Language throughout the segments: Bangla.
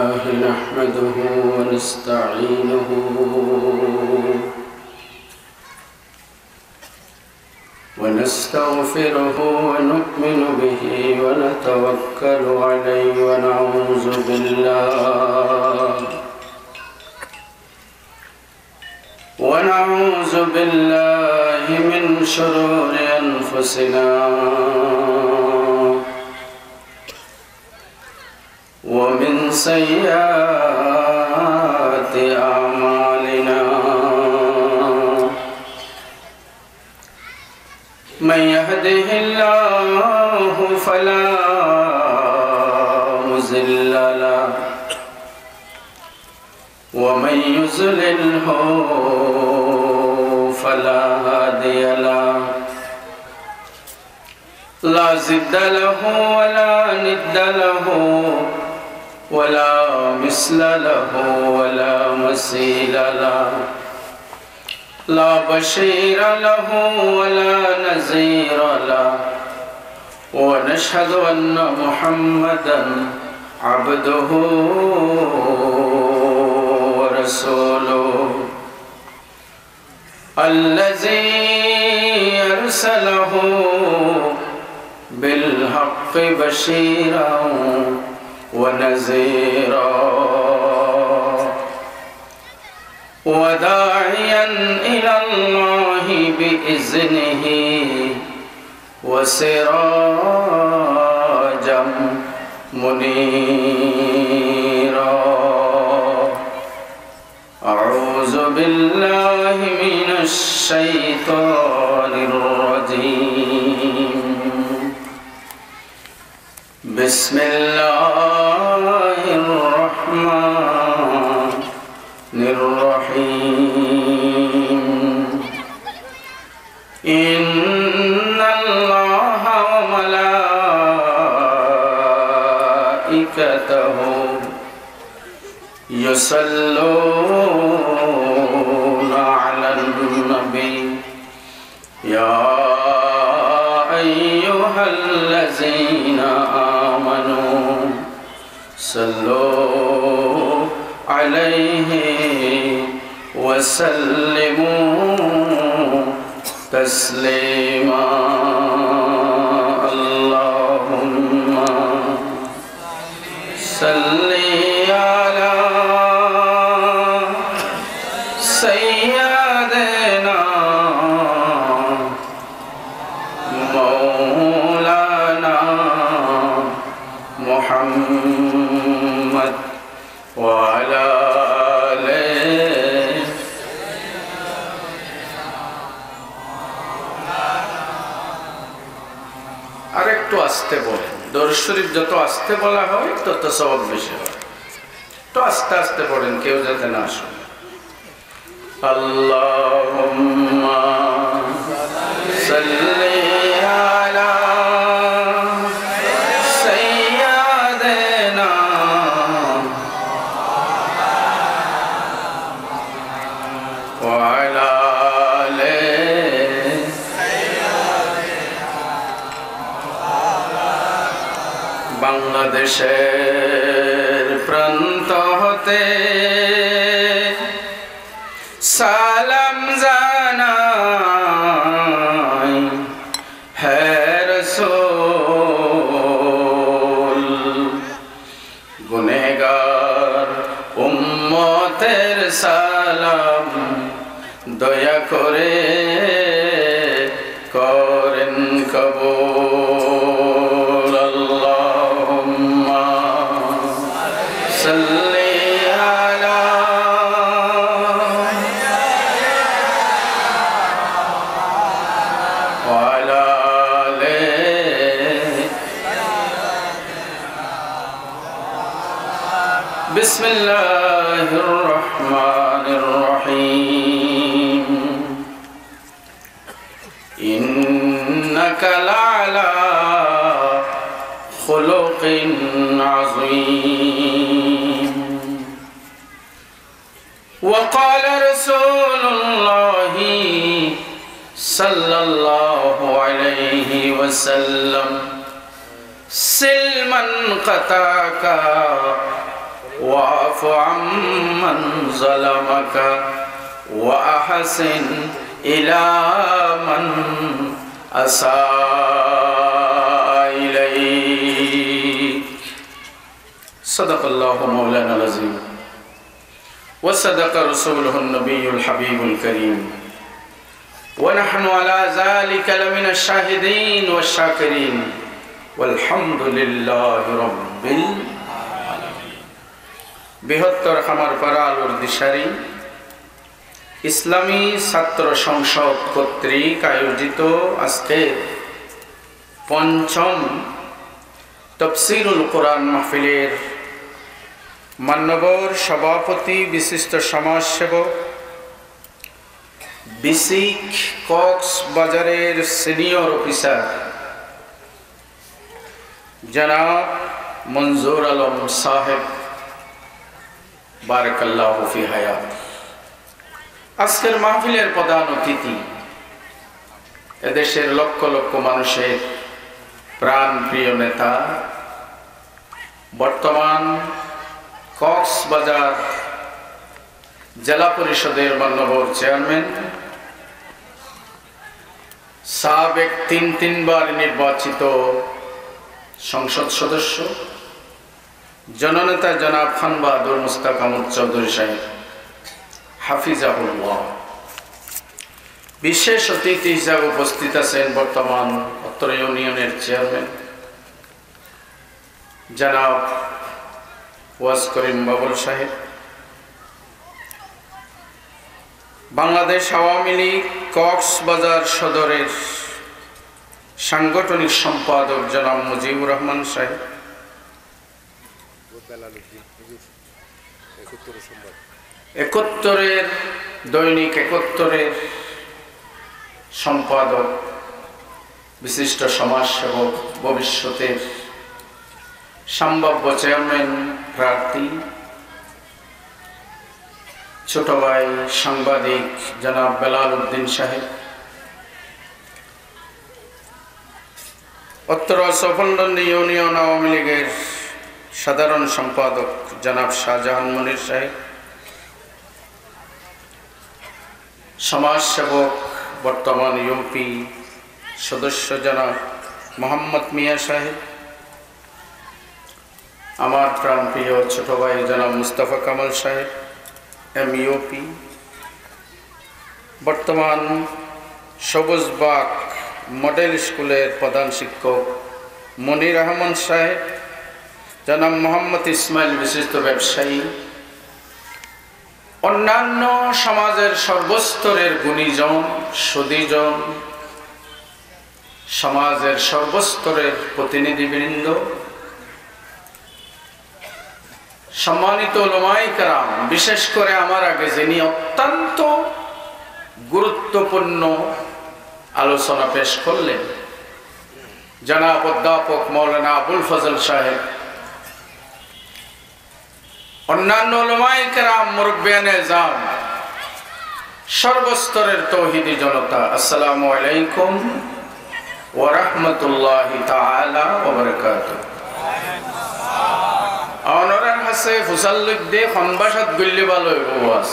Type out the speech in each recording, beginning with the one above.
لله نحمده ونستعينه ونستغفره ونؤمن به ونتوكل عليه ونعوذ بالله من شرور أنفسنا ومن سيئات أعمالنا من يهده الله فلا مضل له ومن يضلله فلا هادي له لا ضد له ولا ند له ولا مثل له ولا مثيل له لا بشير له ولا نذير له ونشهد أن محمدا عبده ورسوله الذي أرسله بالحق بشيرا ونذيرا وداعيا إلى الله بإذنه وسراجا منيرا أعوذ بالله من الشيطان الرجيم بسم الله الرحمن الرحيم إن الله وملائكته يصلون على النبي يا أيها الذين آمنوا صلوا عليه وسلموا تسليما اللهم صل على سيدنا مولانا محمد وعلى آله আরেকটু আস্তে বলেন দরুদ শরীফ যত আস্তে বলা হয় তত সওয়াব বেশি হয় তো আস্তে আস্তে পড়েন কেউ যাতে না শুনে আল্লাহুম্মা সাল্লি আলা সাইয়্যিদিনা ওয়া আলা আলিহি বাংলাদেশের প্রান্ত হতে সালাম জানাই হে রাসূল গুনেহগার উম্মতের সালাম দয়া করে করেন কবুল আল্লাহুম্মা সাল্লি আলা بسم الله الرحمن الرحيم إنك لعلى خلق عظيم وقال رسول الله صلى الله عليه وسلم سل من قطعك واعف عمن ظلمك وأحسن إلى من أساء إليك صدق الله مولانا العظيم وصدق رسوله النبي الحبيب الكريم ونحن على ذلك لمن الشاهدين والشاكرين والحمد لله رب العالمين বৃহত্তর খামারপাড়া আলুর দিশারি ইসলামী ছাত্র সংসদ কর্তৃক আয়োজিত আজকের পঞ্চম তাফসীরুল কোরআন মাহফিলের মান্যবর সভাপতি বিশিষ্ট সমাজসেবক বিসিক কক্সবাজারের সিনিয়র অফিসার জনাব মনজুর আলম সাহেব বারাকাল্লাহু ফি হায়াত আজকের মাহফিলের প্রধান অতিথি এদেশের লক্ষ লক্ষ মানুষের প্রাণ প্রিয় নেতা বর্তমান কক্সবাজার জেলা পরিষদের মাননীয় চেয়ারম্যান সাবেক তিনবার নির্বাচিত সংসদ সদস্য জননেতা জনাব খান বাহাদুর মুস্তাক আহমদ চৌধুরী সাহেব হাফিজাহুল্লাহ বিশেষ অতিথি হিসাবে উপস্থিত আছেন বর্তমান উত্তর ইউনিয়নের চেয়ারম্যান জনাব ওয়াজ করিম বাবুল সাহেব বাংলাদেশ আওয়ামী লীগ কক্সবাজার সদরের সাংগঠনিক সম্পাদক জনাব মুজিবুর রহমান সাহেব একাত্তরের দৈনিক একাত্তরের সম্পাদক বিশিষ্ট সমাজসেবক ভবিষ্যতের সম্ভাব্য চেয়ারম্যান প্রার্থী ছোট ভাই সাংবাদিক জনাব বেলাল উদ্দিন সাহেব উত্তর সফলন্দি ইউনিয়ন আওয়ামী লীগের সাধারণ সম্পাদক জনাব শাহজাহান মনির সাহেব সমাজসেবক বর্তমান ইউপি সদস্য জনাব মোহাম্মদ মিয়া সাহেব আমার প্রাণপ্রিয় ছোট ভাই জনাব মুস্তাফা কামাল সাহেব এমইউপি বর্তমান সবুজবাগ মডেল স্কুলের প্রধান শিক্ষক মনির আহমদ সাহেব জনাব মোহাম্মদ ইসমাইল বিশিষ্ট ব্যবসায়ী অন্যান্য সমাজের সর্বস্তরের গুণীজন সুধীজন সমাজের সর্বস্তরের প্রতিনিধিবৃন্দ সম্মানিত উলামায়ে কেরাম বিশেষ করে আমার আগে যিনি অত্যন্ত গুরুত্বপূর্ণ আলোচনা পেশ করলেন জনাব অধ্যাপক মাওলানা আবুল ফজল সাহেব অন্যান্য উলামায়ে কেরাম মুরব্বিয়ানে আযম সর্বস্তরের তৌহিদি জনতা আসসালামু আলাইকুম ওয়া রাহমাতুল্লাহি তাআলা ওয়া বারাকাতুহু অনরার হাসে ফুসাল্লিক দে খনবাসাত গল্লি ভালো ওয়াস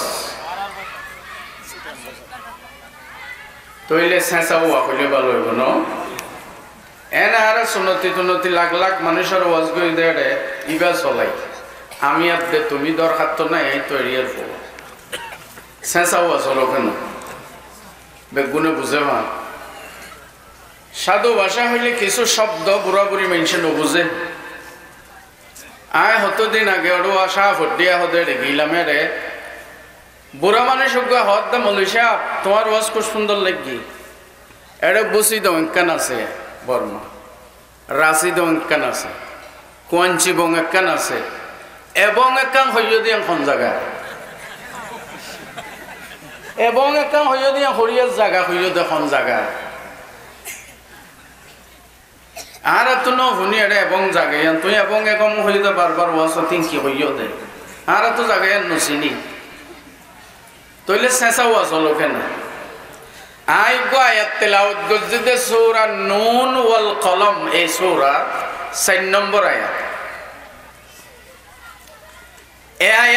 তইলে সেসাও হইলে ভালো হইব ন এনা আর সুন্নতি তুনতি লাখ লাখ মানুষের ওয়াজ গই দেড়ে ইবা চলাই আমি আর দে তুমি দরকার তো নাই এই তো এরিয়ার পো সেসাও আসলো কেন বেগুনে বুঝে মা সাধু ভাষা হইলে কিছু শব্দ বুড়া বুড়ি মানুষে নবুঝে আয় হতদিন আগে ওর আশা ফটিয়া হতে গেলাম রে বুড়া মানুষ হত দা মলুষা তোমার ওয়াজ খুব সুন্দর লাগি এটা বসি দঙ্কান আছে বর্মা রাশি দঙ্কান আছে কোয়াঞ্চি বঙ্গান আছে এবং একাং হইয় দিয়ে এখন জায়গা এবং একাং হইয় দিয়ে হরিয়ার জায়গা হইয় দেখুন জায়গা আর তো ন শুনি আরে এবং জাগাই তুই এবং একম হইতে বারবার ওয়াজ কি হইয় দে আর তো জাগাই নচিনি তইলে চেঁচা ওয়াজ হলো কেন আই গো আয়াত তেলাওয়াত গজদে সূরা নুন ওয়াল কলম এই সূরা 4 নম্বর আয়াত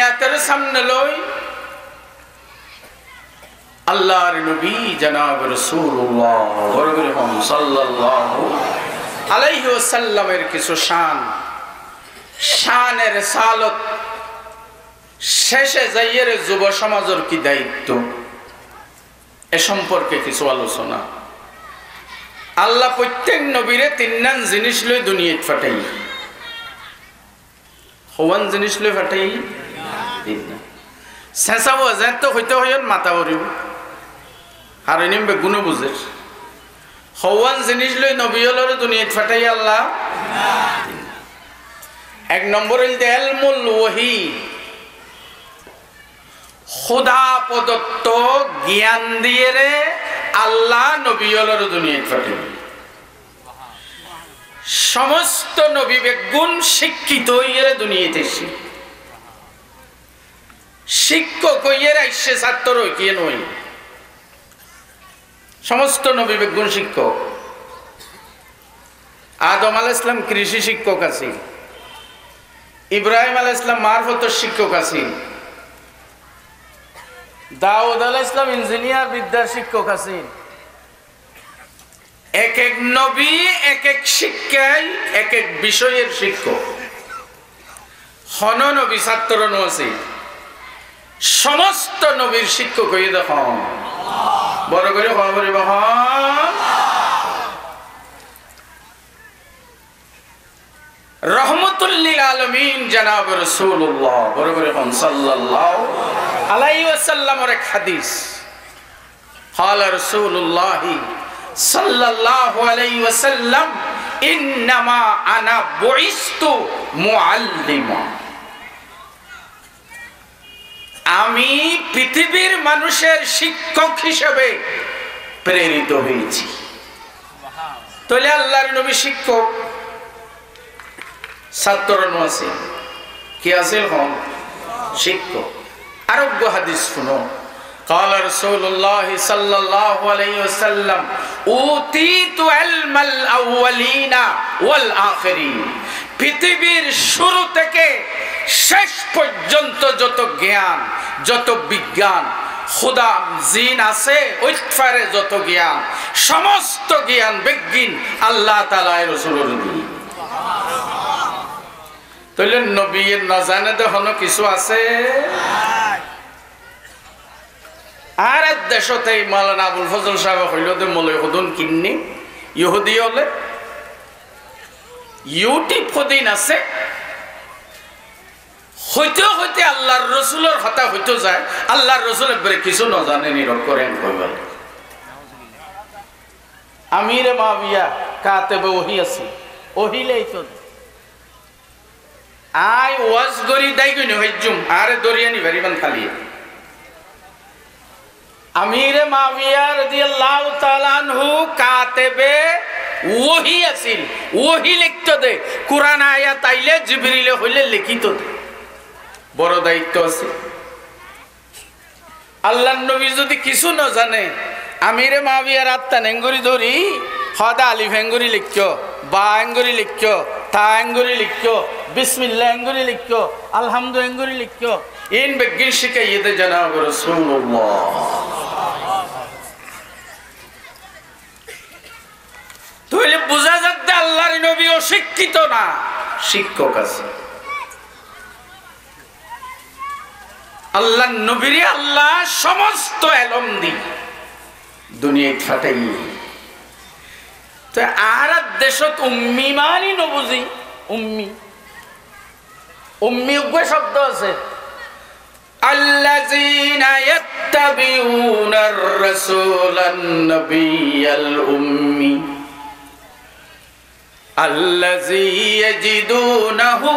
আয়াতের সামনে লই আল্লাহর নবী জনাব রাসূলুল্লাহ সাল্লাল্লাহু আলাইহি ওয়াসাল্লামের কিছু শানের সালত শেষে যাইয়ের যুব সমাজের কি দায়িত্ব এ সম্পর্কে কিছু আলোচনা। আল্লাহ প্রত্যেক নবীরে তিনজন জিনিস লই দুনিয়াত পাঠাই। হওয়ান জিনিস লই পাঠাই শেষাবো যেত হইতে হইন মাতা বরিব আর এনিম বেগুনো বুঝে হওয়ান জিনিস লই নবীলরে দুনিয়াত পাঠাই আল্লাহ। এক নম্বর হইল ইলমুল ওয়াহি, খোদা প্রদত্ত জ্ঞান দিয়ে রে আল্লাহ নবীলরে দুনিয়াত পাঠাই। সমস্ত নবী বেগুন শিক্ষিত হইয়ে দুনিয়াতে এসে শিক্ষক হইয়ে আইসে ছাত্র কে নই। সমস্ত নবী বেগুন শিক্ষক। আদম আলাইহিস সালাম কৃষি শিক্ষক আছেন, ইব্রাহিম আলাইহিস সালাম মারফতের শিক্ষক আছেন, দাউদ আলাইহিস সালাম ইঞ্জিনিয়ার বিদ্যার শিক্ষক আছেন। এক এক নবী এক এক শিক্ষায় এক এক বিষয়ের শিক্ষক। হন নবী ছাত্র আছে, সমস্ত নবীর শিক্ষক হয়ে দেখ বড় করে খবর রহমতুল লিল আলামিন জনাব রাসূলুল্লাহ বড় করে সাল্লাল্লাহু আলাইহি ওয়াসাল্লামের এক হাদিস। قال رسول الله সাল্লাল্লাহু আলাইহি ওয়াসাল্লাম ইন্নামা আনা বুইস্তু মুআল্লিমা, আমি পৃথিবীর মানুষের শিক্ষক হিসেবে প্রেরিত হয়েছি। তাহলে আল্লাহর নবী শিক্ষক, ছাত্র আছে কি আছে হন শিক্ষক। আরোগ্য হাদিস শুনো। قال رسول الله صلى الله عليه وسلم اوتيت علم الاولين والاخرين, পৃথিবীর শুরু থেকে শেষ পর্যন্ত যত জ্ঞান যত বিজ্ঞান খোদা জিন আছে ওইফারে যত জ্ঞান সমস্ত জ্ঞান বিজ্ঞান আল্লাহ তাআলা রাসূলের দিয়ে। তাহলে নবীর না জানে দেখো কিছু আছে। আর দেশতে মাওলানা আবুল ফজল সাহেব হইল যে মলে হদুন কিন্নি ইহুদি হলে ইউটিউব হদিন আছে হইতে হইতে আল্লাহর রসুলের হতা হইতে যায় আল্লাহর রসুল একবারে কিছু ন জানে নীরব করেন কইবেন। আমিরে মাবিয়া কাতেবে ওহি আছে ওহিলেই তো আই ওয়াজ গরি দাই কইনি হইজুম আরে দরিয়ানি ভেরিবান খালি আমিরে মাবিয়া রাদিয়াল্লাহু তাআলা আনহু কাতেবে ওহি আছিল ওহি লিখতে দে কুরআন আয়াত আইলে জিবরিলে হইলে লিখিত দে বড় দায়িত্ব আছে। আল্লাহর নবী যদি কিছু না জানে আমিরে মাবিয়ার আত্মা নেঙ্গুরি ধরি হদা আলিফ এঙ্গুরি লিখছো বা এঙ্গুরি লিখছো তা এঙ্গুরি লিখছো বিসমিল্লাহ এঙ্গুরি লিখছো আলহামদু এঙ্গুরি লিখছো ইন বেগিন শিখাইয়ে দে জনাব রাসূলুল্লাহ। তাহলে বোঝা যাচ্ছে আল্লাহর নবী অশিক্ষিত না, শিক্ষক আছে। আল্লাহর নবীরে আল্লাহ সমস্ত এলম দি দুনিয়ায় ফাটাই। তো আর দেশত উম্মি মানি নবুঝি উম্মি উম্মি উগ্র শব্দ আছে আল্লাযীনা ইয়াত্তাবিউনার রাসূলান নাবিয়াল উম্মি আল্লাযী ইয়াজিদুনাহু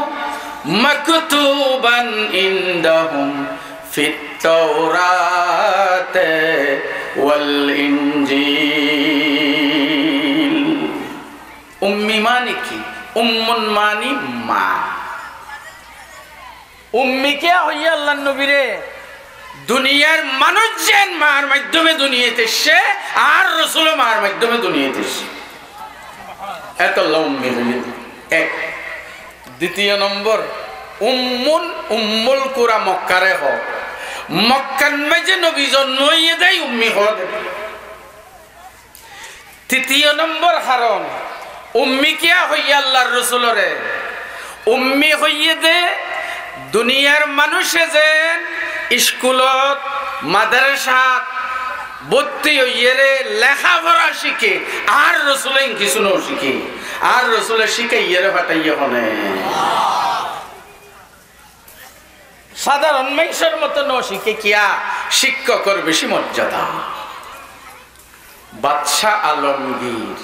মাকতুবান ইনদাহুম ফিত তাওরাতে ওয়াল ইনজিল। উম্মি মানে কি? উম্মুন মানি মা। উম্মি কে হইয়া আল্লাহর নবীরে দুনিয়ার মানুষ যেন মার মাধ্যমে দুনিয়াতে এসে আর রাসূল মার মাধ্যমে দুনিয়াতে এসে এত উম্মি হইয়া এক। দ্বিতীয় নম্বর উম্মুল কুরা মক্কারে হ মক্কান মাঝে নবী জন্মইয়ে দেয় উম্মি হওয়া দেবে। তৃতীয় নম্বর কারণ উম্মি কিয়া হইয়া আল্লাহর রসুলরে উম্মি হইয়ে দে দুনিয়ার মানুষে যে স্কুলত মাদ্রাসাত ভর্তি হইয়ে রে লেখাপড়া শিখে আর রসুলে কিছু ন শিখে আর রসুলে শিখে ইয়ে ফাটাইয়ে হনে সাধারণ মানুষের মতো ন শিখে কিয়া শিক্ষকর বেশি মর্যাদা। বাদশাহ আলমগীর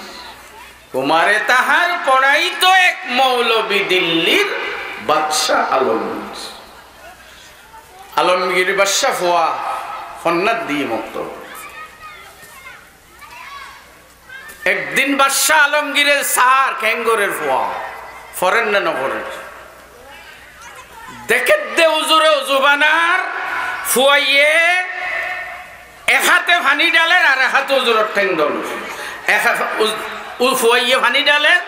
কুমারে তাহার পড়াই তো এক মৌলবী দিল্লির বাদশাহ আলমগীর। আলমগীর বাদশাহ ফুয়া ফন্নাত দিয়ে মুক্ত। একদিন বাদশাহ আলমগীরের সার ক্যাঙ্গরের ফুয়া ফরেন না নগরের দেখে দে উজুরে উজুবানার ফুয়াইয়ে এক হাতে ভানি ডালের আর এক হাতে উজুরের ঠেং ডল ফুয়াইয়ে ভানি ডালের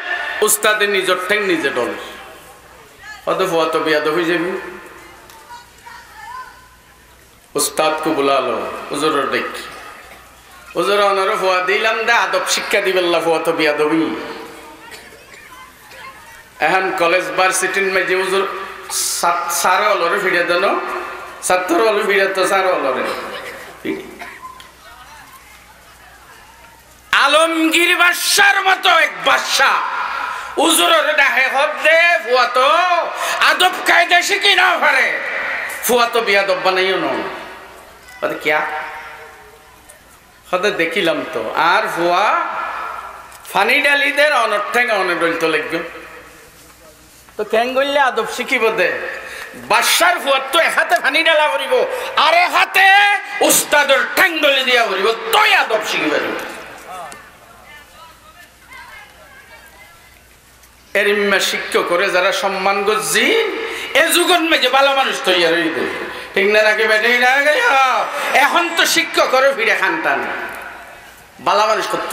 উস্তাদে নিজের ঠেং নিজে ডল অত ফুয়া তো বিয়াদ হয়ে যাবি। উস্তাদ কো বুলালো উজুরের দেখ উজুর অনার ফুয়া দিলাম দে আদব শিক্ষা দিবেল্লা ফুয়া তো বিয়াদ হবি। এখন কলেজ ভার্সিটির মাঝে উজুর সারে অলরে ফিরে দেন ছাত্র অল ফিরে তো সারে অলরে আলমগীর বাদশার মতো এক বাদশা উজুরের ডাহে হব দে ফুয়া তো আদব কায়দা শিখি না পারে ফুয়া তো বিয়াদব বানাইও না কিয়া হতে দেখিলাম তো আর ফুয়া ফানি ডালিদের অনর্থেং অনডলিত লাগবে তো ঠ্যাং গইলে আদব শিখিব দে। বাদশার ফুয়ার তো এক হাতে ফানি ডালা করিব আর এক হাতে উস্তাদের ঠ্যাং ডলি দিয়া করিব তই আদব শিখিব। এরিম্মা শিক্ষক করে যারা সম্মান গজ্জি এ যুগন মেজে ভালো মানুষ তৈরি হইবে ঠিক না নাকি বেটে এখন তো শিক্ষক করে ফিরে খানটান ভালো মানুষ করত।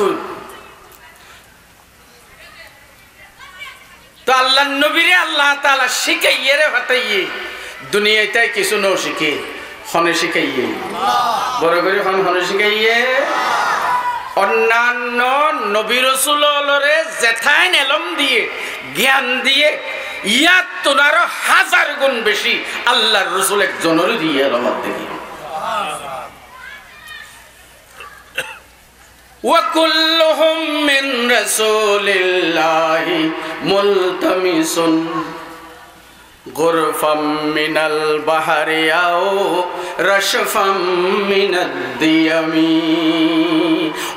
তো আল্লাহ নবীরে আল্লাহ তাআলা শিখাইয়ে রে ফাটাইয়ে দুনিয়ায় তাই কিছু ন শিখে হনে শিখাইয়ে বড় করে হনে শিখাইয়ে অন্যান্য নবী রাসূলরে জেঠাইন এলম দিয়ে জ্ঞান দিয়ে ইয়াত তোনারও হাজার গুণ বেশি আল্লাহর রাসূল একজনের দিয়ে এলম দিয়ে وكلهم من رسول الله ملتمس غرفا من البحر أو رشفا من الديم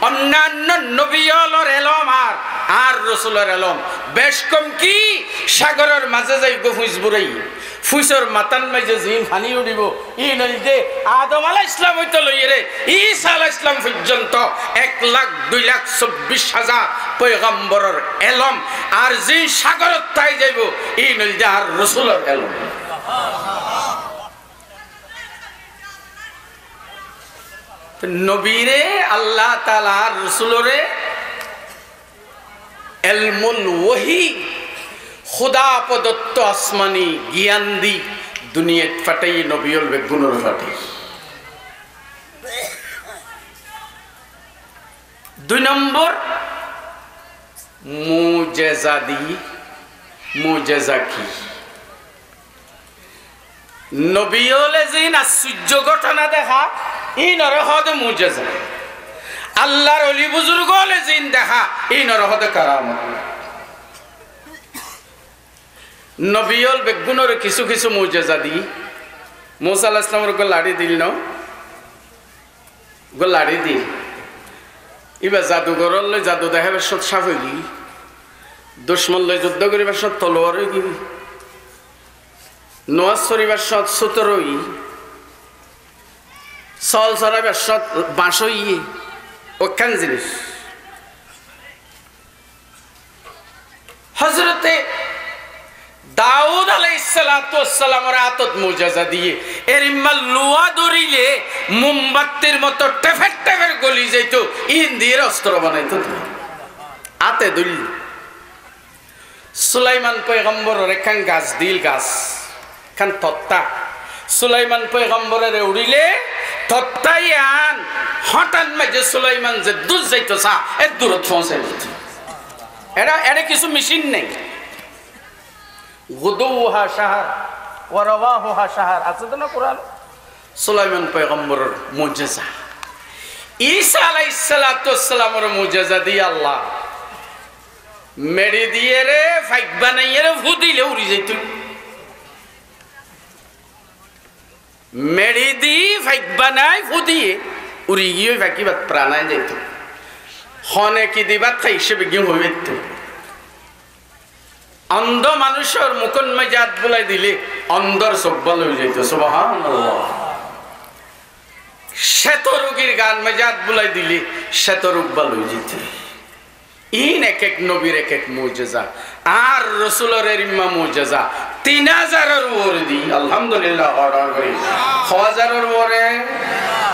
অন্যান্য নবীর এলম আর রাসূলের এলম বেশ কম কি সাগরের মাঝে যাই গফুজ বুড়াই ফুসর মাতান মাঝে জিম ফানি উঠিব ই নইতে আদম আলাইহিস সালাম হইতে লইরে ঈসা আলাইহিস সালাম পর্যন্ত 1,02,24,000 পয়গম্বরের এলম আর যে সাগরত তাই যাইব ই নইতে আর রাসূলের এলম। নবীরে আল্লাহ তাআলা আর রাসূলরে এলমুল ওহী খুদা প্রদত্ত আসমানি জ্ঞান দি দুনিয়াত ফাটাই নবীল বেগুনের ফাটাই। 2 নম্বর মুজেজা দি মুজেজা কি নবীলে যেন আশ্চর্য ঘটনা দেখা ই নরহদ মুজেজা আল্লাহর ওলি বুজুর্গলে যেন দেখা ই নরহদ কারামত। নবীল বেগুনের কিছু কিছু মুজেজা দি মুসা আলাইহিস সালামের গো লাড়ি দিল ন গো লাড়ি দিল এবার জাদুঘর লই জাদু দেখাবার সব সাফ হইলি দুশ্মন লই যুদ্ধ করিবার সব তলোয়ার হয়ে গিলি নোয়াজ শরীবার সব সুতর হই চল চড়াইবার সব বাঁশ হইয়ে ওখান জিনিস। হযরতে দাউদ আলাইহিস সালাতু ওয়াস সালামের আতত মুজেজা দিয়ে এরিম্মা লুয়া ধরিলে মোমবাতির মতো টেফের টেফের গলি যাইত ইন্দির অস্ত্র বানাইতো আতে দুল। সুলাইমান পয়গম্বরের একখান গাছ দিল গাছ খান তত্তা সুলাইমান পয়গম্বরের উড়িলে তত্তাই আন হঠাৎ মাঝে সুলাইমান যে দূর যাইতো চা এর দূরত পৌঁছে দিচ্ছে এরা কিছু মেশিন নেই গুদুহা শাহর ওয়া রাওয়াহুহা শাহর আছে তো না কোরআন সুলাইমান পয়গম্বরের মুজিজা ঈসা আলাইহিস সালাতু ওয়াস সালামের মুজিজা দিয়ে আল্লাহ মেরে দিয়ে রে ফাইক বানাইয়ে রে ফুদিলে উড়ি যাইতো মেরে দিয়ে ফাইক বানাই ফুদিয়ে উড়ি গিয়ে ফাঁকি বাদ প্রাণায় যাইতো হনে কি দিবাত খাই হিসেবে গিয়ে হইবে অন্ধ মানুষের মুখন মেজাত বুলাই দিলে অন্ধর চোখ বল হয়ে যাইতো সুবহানাল্লাহ শ্বেত রোগীর গান মেজাত বুলাই দিলে শ্বেত রোগ বল হয়ে যেত ইন এক এক নবীর এক এক মুজিজা আর রাসূলের ইম্মা মুজিজা 3000 এর উপরে দি আলহামদুলিল্লাহ অর্ডার করি 1000 এর উপরে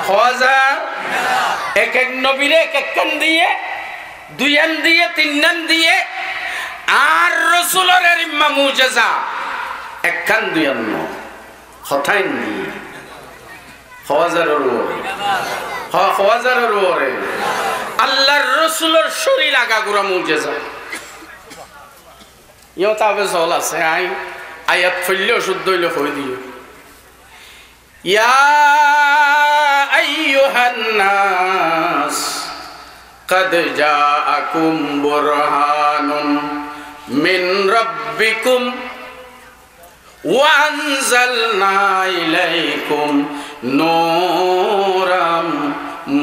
1000 এক এক নবীর এক এক কান দিয়ে দুই আন দিয়ে তিন আন দিয়ে আর রাসূলের ইম্মা মুজিজা এক কান দুই আন কথাই নি 1000 এর উপরে 1000 এর উপরে আল্লাহর রাসূলের শরীর আগা গুরা মুজিজা ইও তাবে জল আছে আয়াত ফেললেও শুদ্ধ হইলে হয়ে দিও ইয়া আইয়ুহান নাস قد جاءكم برهان من ربكم وأنزلنا إليكم نورا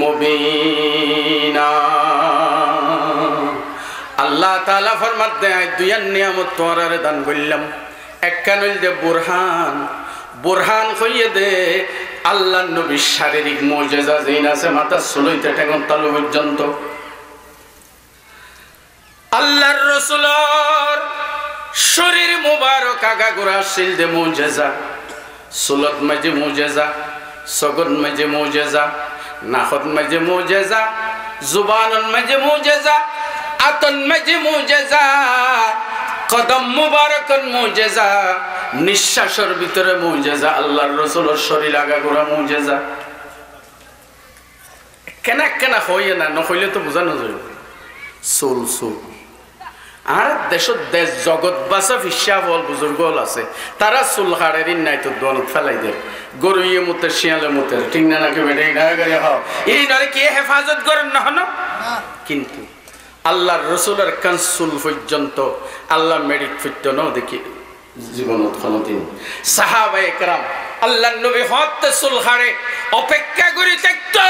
مبينا আল্লাহ তাআলা ফরমাতে দুইয়ার নিয়ামত তোরারে দান করলাম একখান হইল দে বুরহান হইয়ে দে আল্লাহর নবীর শারীরিক মুজিজা যেন আছে মাথা সুলইতে ঠেঙ্গন তালু পর্যন্ত আল্লাহর রাসূলের শরীর মুবারক আগা গোরা ছিল দে মুজিজা সুলত মাঝে মুজিজা সগন মাঝে মুজিজা নাখত মাঝে মুজিজা জুবানন মাঝে মুজিজা আতন মাঝে মুজিজা কদম মুবারকন মুজিজা নিঃশ্বাসের ভিতরে মুজিজা আল্লাহর রাসূলের শরীর আগা গোরা মুজিজা কেনা কেনা হইয়ে না নহইলে তো বোঝানো যায় সুল আর দেশ জগৎ বাসা ফিসা বল বুজুর্গ আছে তারা চুল হাড়ের নাই তো দলত ফেলাই দেয় গরু ইয়ে মুতে শিয়ালে মুতে ঠিক না নাকি বেড়ে গাড়ি হও এই নয় কি হেফাজত করেন না হন কিন্তু আল্লাহর রাসূলের কানসুল পর্যন্ত আল্লাহ মেডিক ফিরত না দেখি জীবনত কোনদিন সাহাবায়ে কেরাম আল্লাহর নবী হতে চুল হাড়ে অপেক্ষা করি থাকতো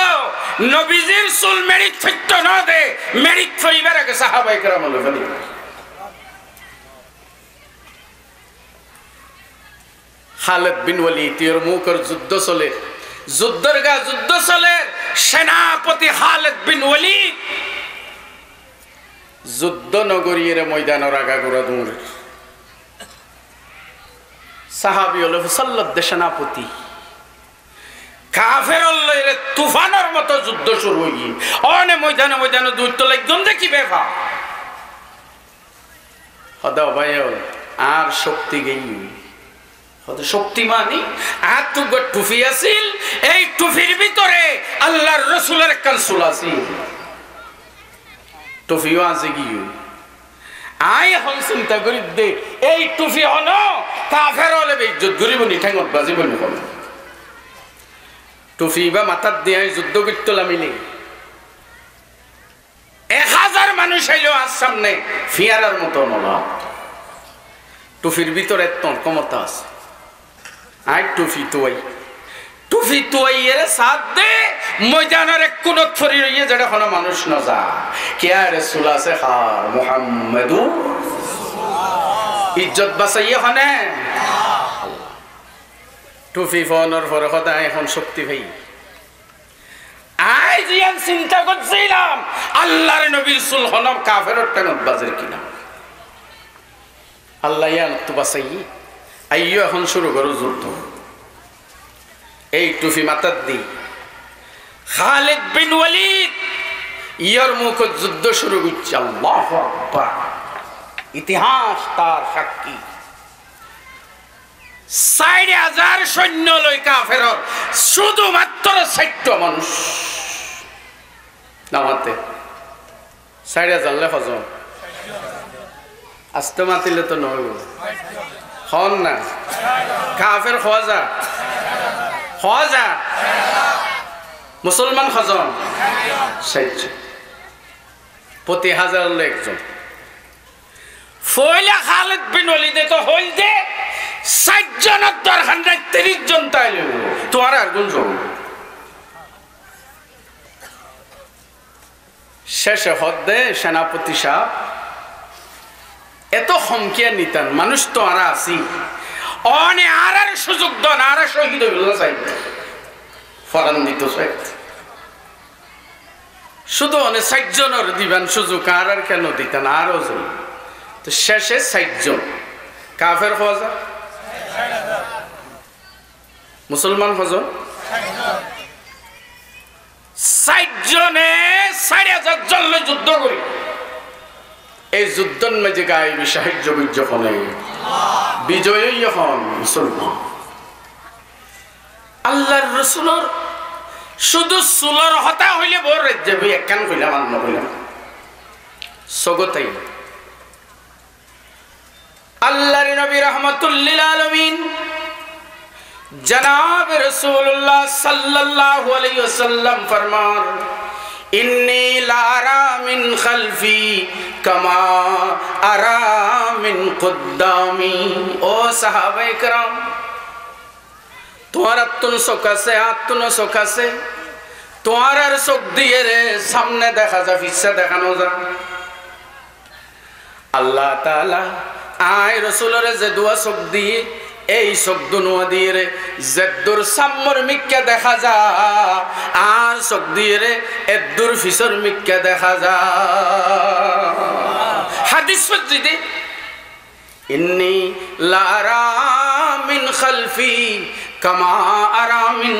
নবীজির চুল মেডিক ফিরত না দে মেডিক ফিরিবার আগে সাহাবায়ে কেরাম হলো ফেলি খালিদ বিন ওয়ালিদ এর মুখের যুদ্ধ চলে যুদ্ধ চলে সেনাপতি খালিদ বিন ওয়ালিদ যুদ্ধ নগরীর ময়দানের আগা গোড়া দৌড় সাহাবী হল মুসাল্লাদ সেনাপতি কাফের লইরে তুফানের মতো যুদ্ধ শুরু হই অনে ময়দানে দূর তো একদম দেখি বেফা হদা ভাই আর শক্তি গেই শক্তিমানি আর তো টুফি আছিল এই টুফির ভিতরে আল্লাহর রাসূলের কানসুল আছিল টুফিও আছে কি আই এখন চিন্তা করি দে এই টুফি হন কাফের হলে ইজ্জত করিব নি ঠেঙত বাজিব নি কোন টুফি বা মাথার দিয়ে যুদ্ধ করতে লামিলে 1000 মানুষ আইলো আর সামনে ফিয়ারার মতো নলা টুফির ভিতরে তোর ক্ষমতা আছে আই টুফি তোই এর সাথ দে ময়দানের এক কোন ফরি রইয়ে যেটা কোন মানুষ না যা কে রাসূল আছে খার মুহাম্মাদু ইজ্জত বাঁচাইয়ে হনে টুফি ফোনের পরে কথা এখন শক্তি ভাই আই জিয়ান চিন্তা করছিলাম আল্লাহর নবীর সুল হনম কাফেরর টানত বাজের কিনা আল্লাহ ইয়ান তো বাঁচাই আইয়ো এখন শুরু করো যুদ্ধ এই টুফি মাথার দি খালিদ বিন ওয়ালিদ ইয়ার মুখ যুদ্ধ শুরু করছে আল্লাহু আকবার ইতিহাস তার সাক্ষী 4,000 সৈন্য লই কাফেরর শুধুমাত্র 60 মানুষ নামাতে 4,000 লে হজম আস্তে মাতিলে তো নয় হন না কাফের খোয়াজা মুসলমান হজম 60 প্রতি 1000 হলে একজন ফয়লা খালিদ বিন ওয়ালিদে তো হইল দে 60 জনের দরকার নাই 30 জন তাইলে তোমার আর গুণ শেষে হদ্দে সেনাপতি সাহেব এত হমকিয়া নিতেন মানুষ তো আরা আছি অনে আর সুযোগ দন আর শহীদ হইল চাই ফরান দিত শুধু অনেক 60 জনের দিবেন সুযোগ আর কেন দিতেন আরো জন তো শেষে 60 জন কাফের খোঁজা মুসলমান হজন 60 জনে 4,000 জন যুদ্ধ করি এই যুদ্ধের মাঝে গায়ে সাহায্য যখন বিজয়ী যখন মুসলমান আল্লাহর রাসূলের শুধু সুলর হতা হইলে বড় রাজ্যে বই একখান কইলাম আর নকইলাম সগতাই আল্লাহর নবী রাহমাতুল লিল আলামিন জনাব রাসূলুল্লাহ সাল্লাল্লাহু আলাইহি ওয়াসাল্লাম ফরমান ইন্নী লা আরা মিন খালফি কামা আরা মিন কুদ্দামি ও সাহাবায়ে کرام তোমার আত্মন চোখ আছে আত্মন চোখ আছে তোমার আর চোখ দিয়ে রে সামনে দেখা যায় পিছে দেখানো যায় আল্লাহ তাআলা আয় রাসূলের যে দোয়া চোখ দিয়ে এই চোখ দুনোয়া দিয়ে রে জেদ্দুর সামর মিক্কা দেখা যায় আর চোখ দিয়ে রে এদ্দুর ফিসর মিক্কা দেখা যায় হাদিস পদ্ধতি ইন্নী লা আরা মিন খালফি কামা আরা মিন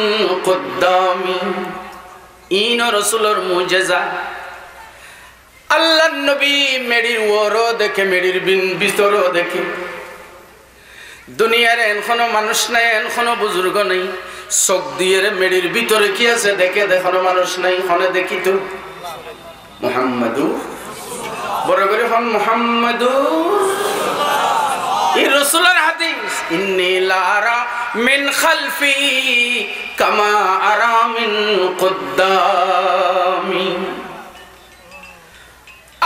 কুদ্দামি ইন রাসূলের মুজিজা আল্লাহর নবী মেডির ওরও দেখে মেডির ভিতরও দেখে দুনিয়ার এখনো মানুষ নাই এখনো বুজুর্গ নেই চোখ দিয়ে মেডির ভিতরে কি আছে দেখে দেখানো মানুষ নাই হনে দেখি তো মুহাম্মাদু বড় করে হন মুহাম্মাদু এই রাসূলের হাদিস ইন্নী লা আরা মিন খালফি কামা আরা মিন কুদ্দামি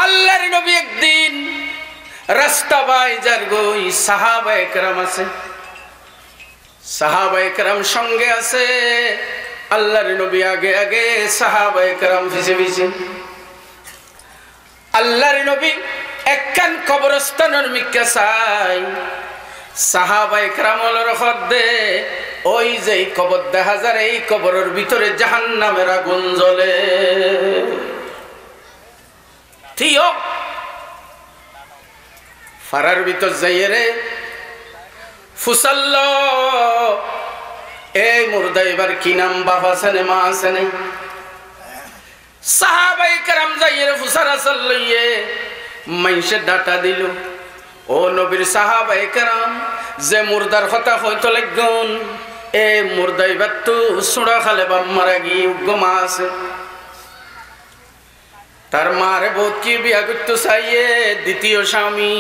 আল্লাহর নবী একদিন রাস্তা বাইজার গই সাহাবায়ে کرام আছে সাহাবায়ে کرام সঙ্গে আছে আল্লাহর নবী আগে আগে সাহাবায়ে کرام পিছে পিছে আল্লাহর নবী একখান কবরস্থানের মিক্কা চাই সাহাবায়ে کرام হলোর খদ্দে ওই যে কবর দেখা যায় এই কবরের ভিতরে জাহান্নামের আগুন জ্বলে থিও ফারার ভিতর যাইয়ে রে ফুসাল্ল এই মুর্দা এবার কি নাম বাপ আছে না মা আছে না সাহাবায়ে کرام যাইয়ে রে ফুসারা সাল্লাইয়ে মাইসে ডাটা দিল ও নবীর সাহাবায়ে کرام যে মুর্দার কথা হইতো লাগগুন এ মুর্দা এবার তো সুড়া খালে বাপ মারা গিয়ে উগ্গমা আছে তার মারে বহুত কি বিয়া করতে চাইয়ে দ্বিতীয় স্বামী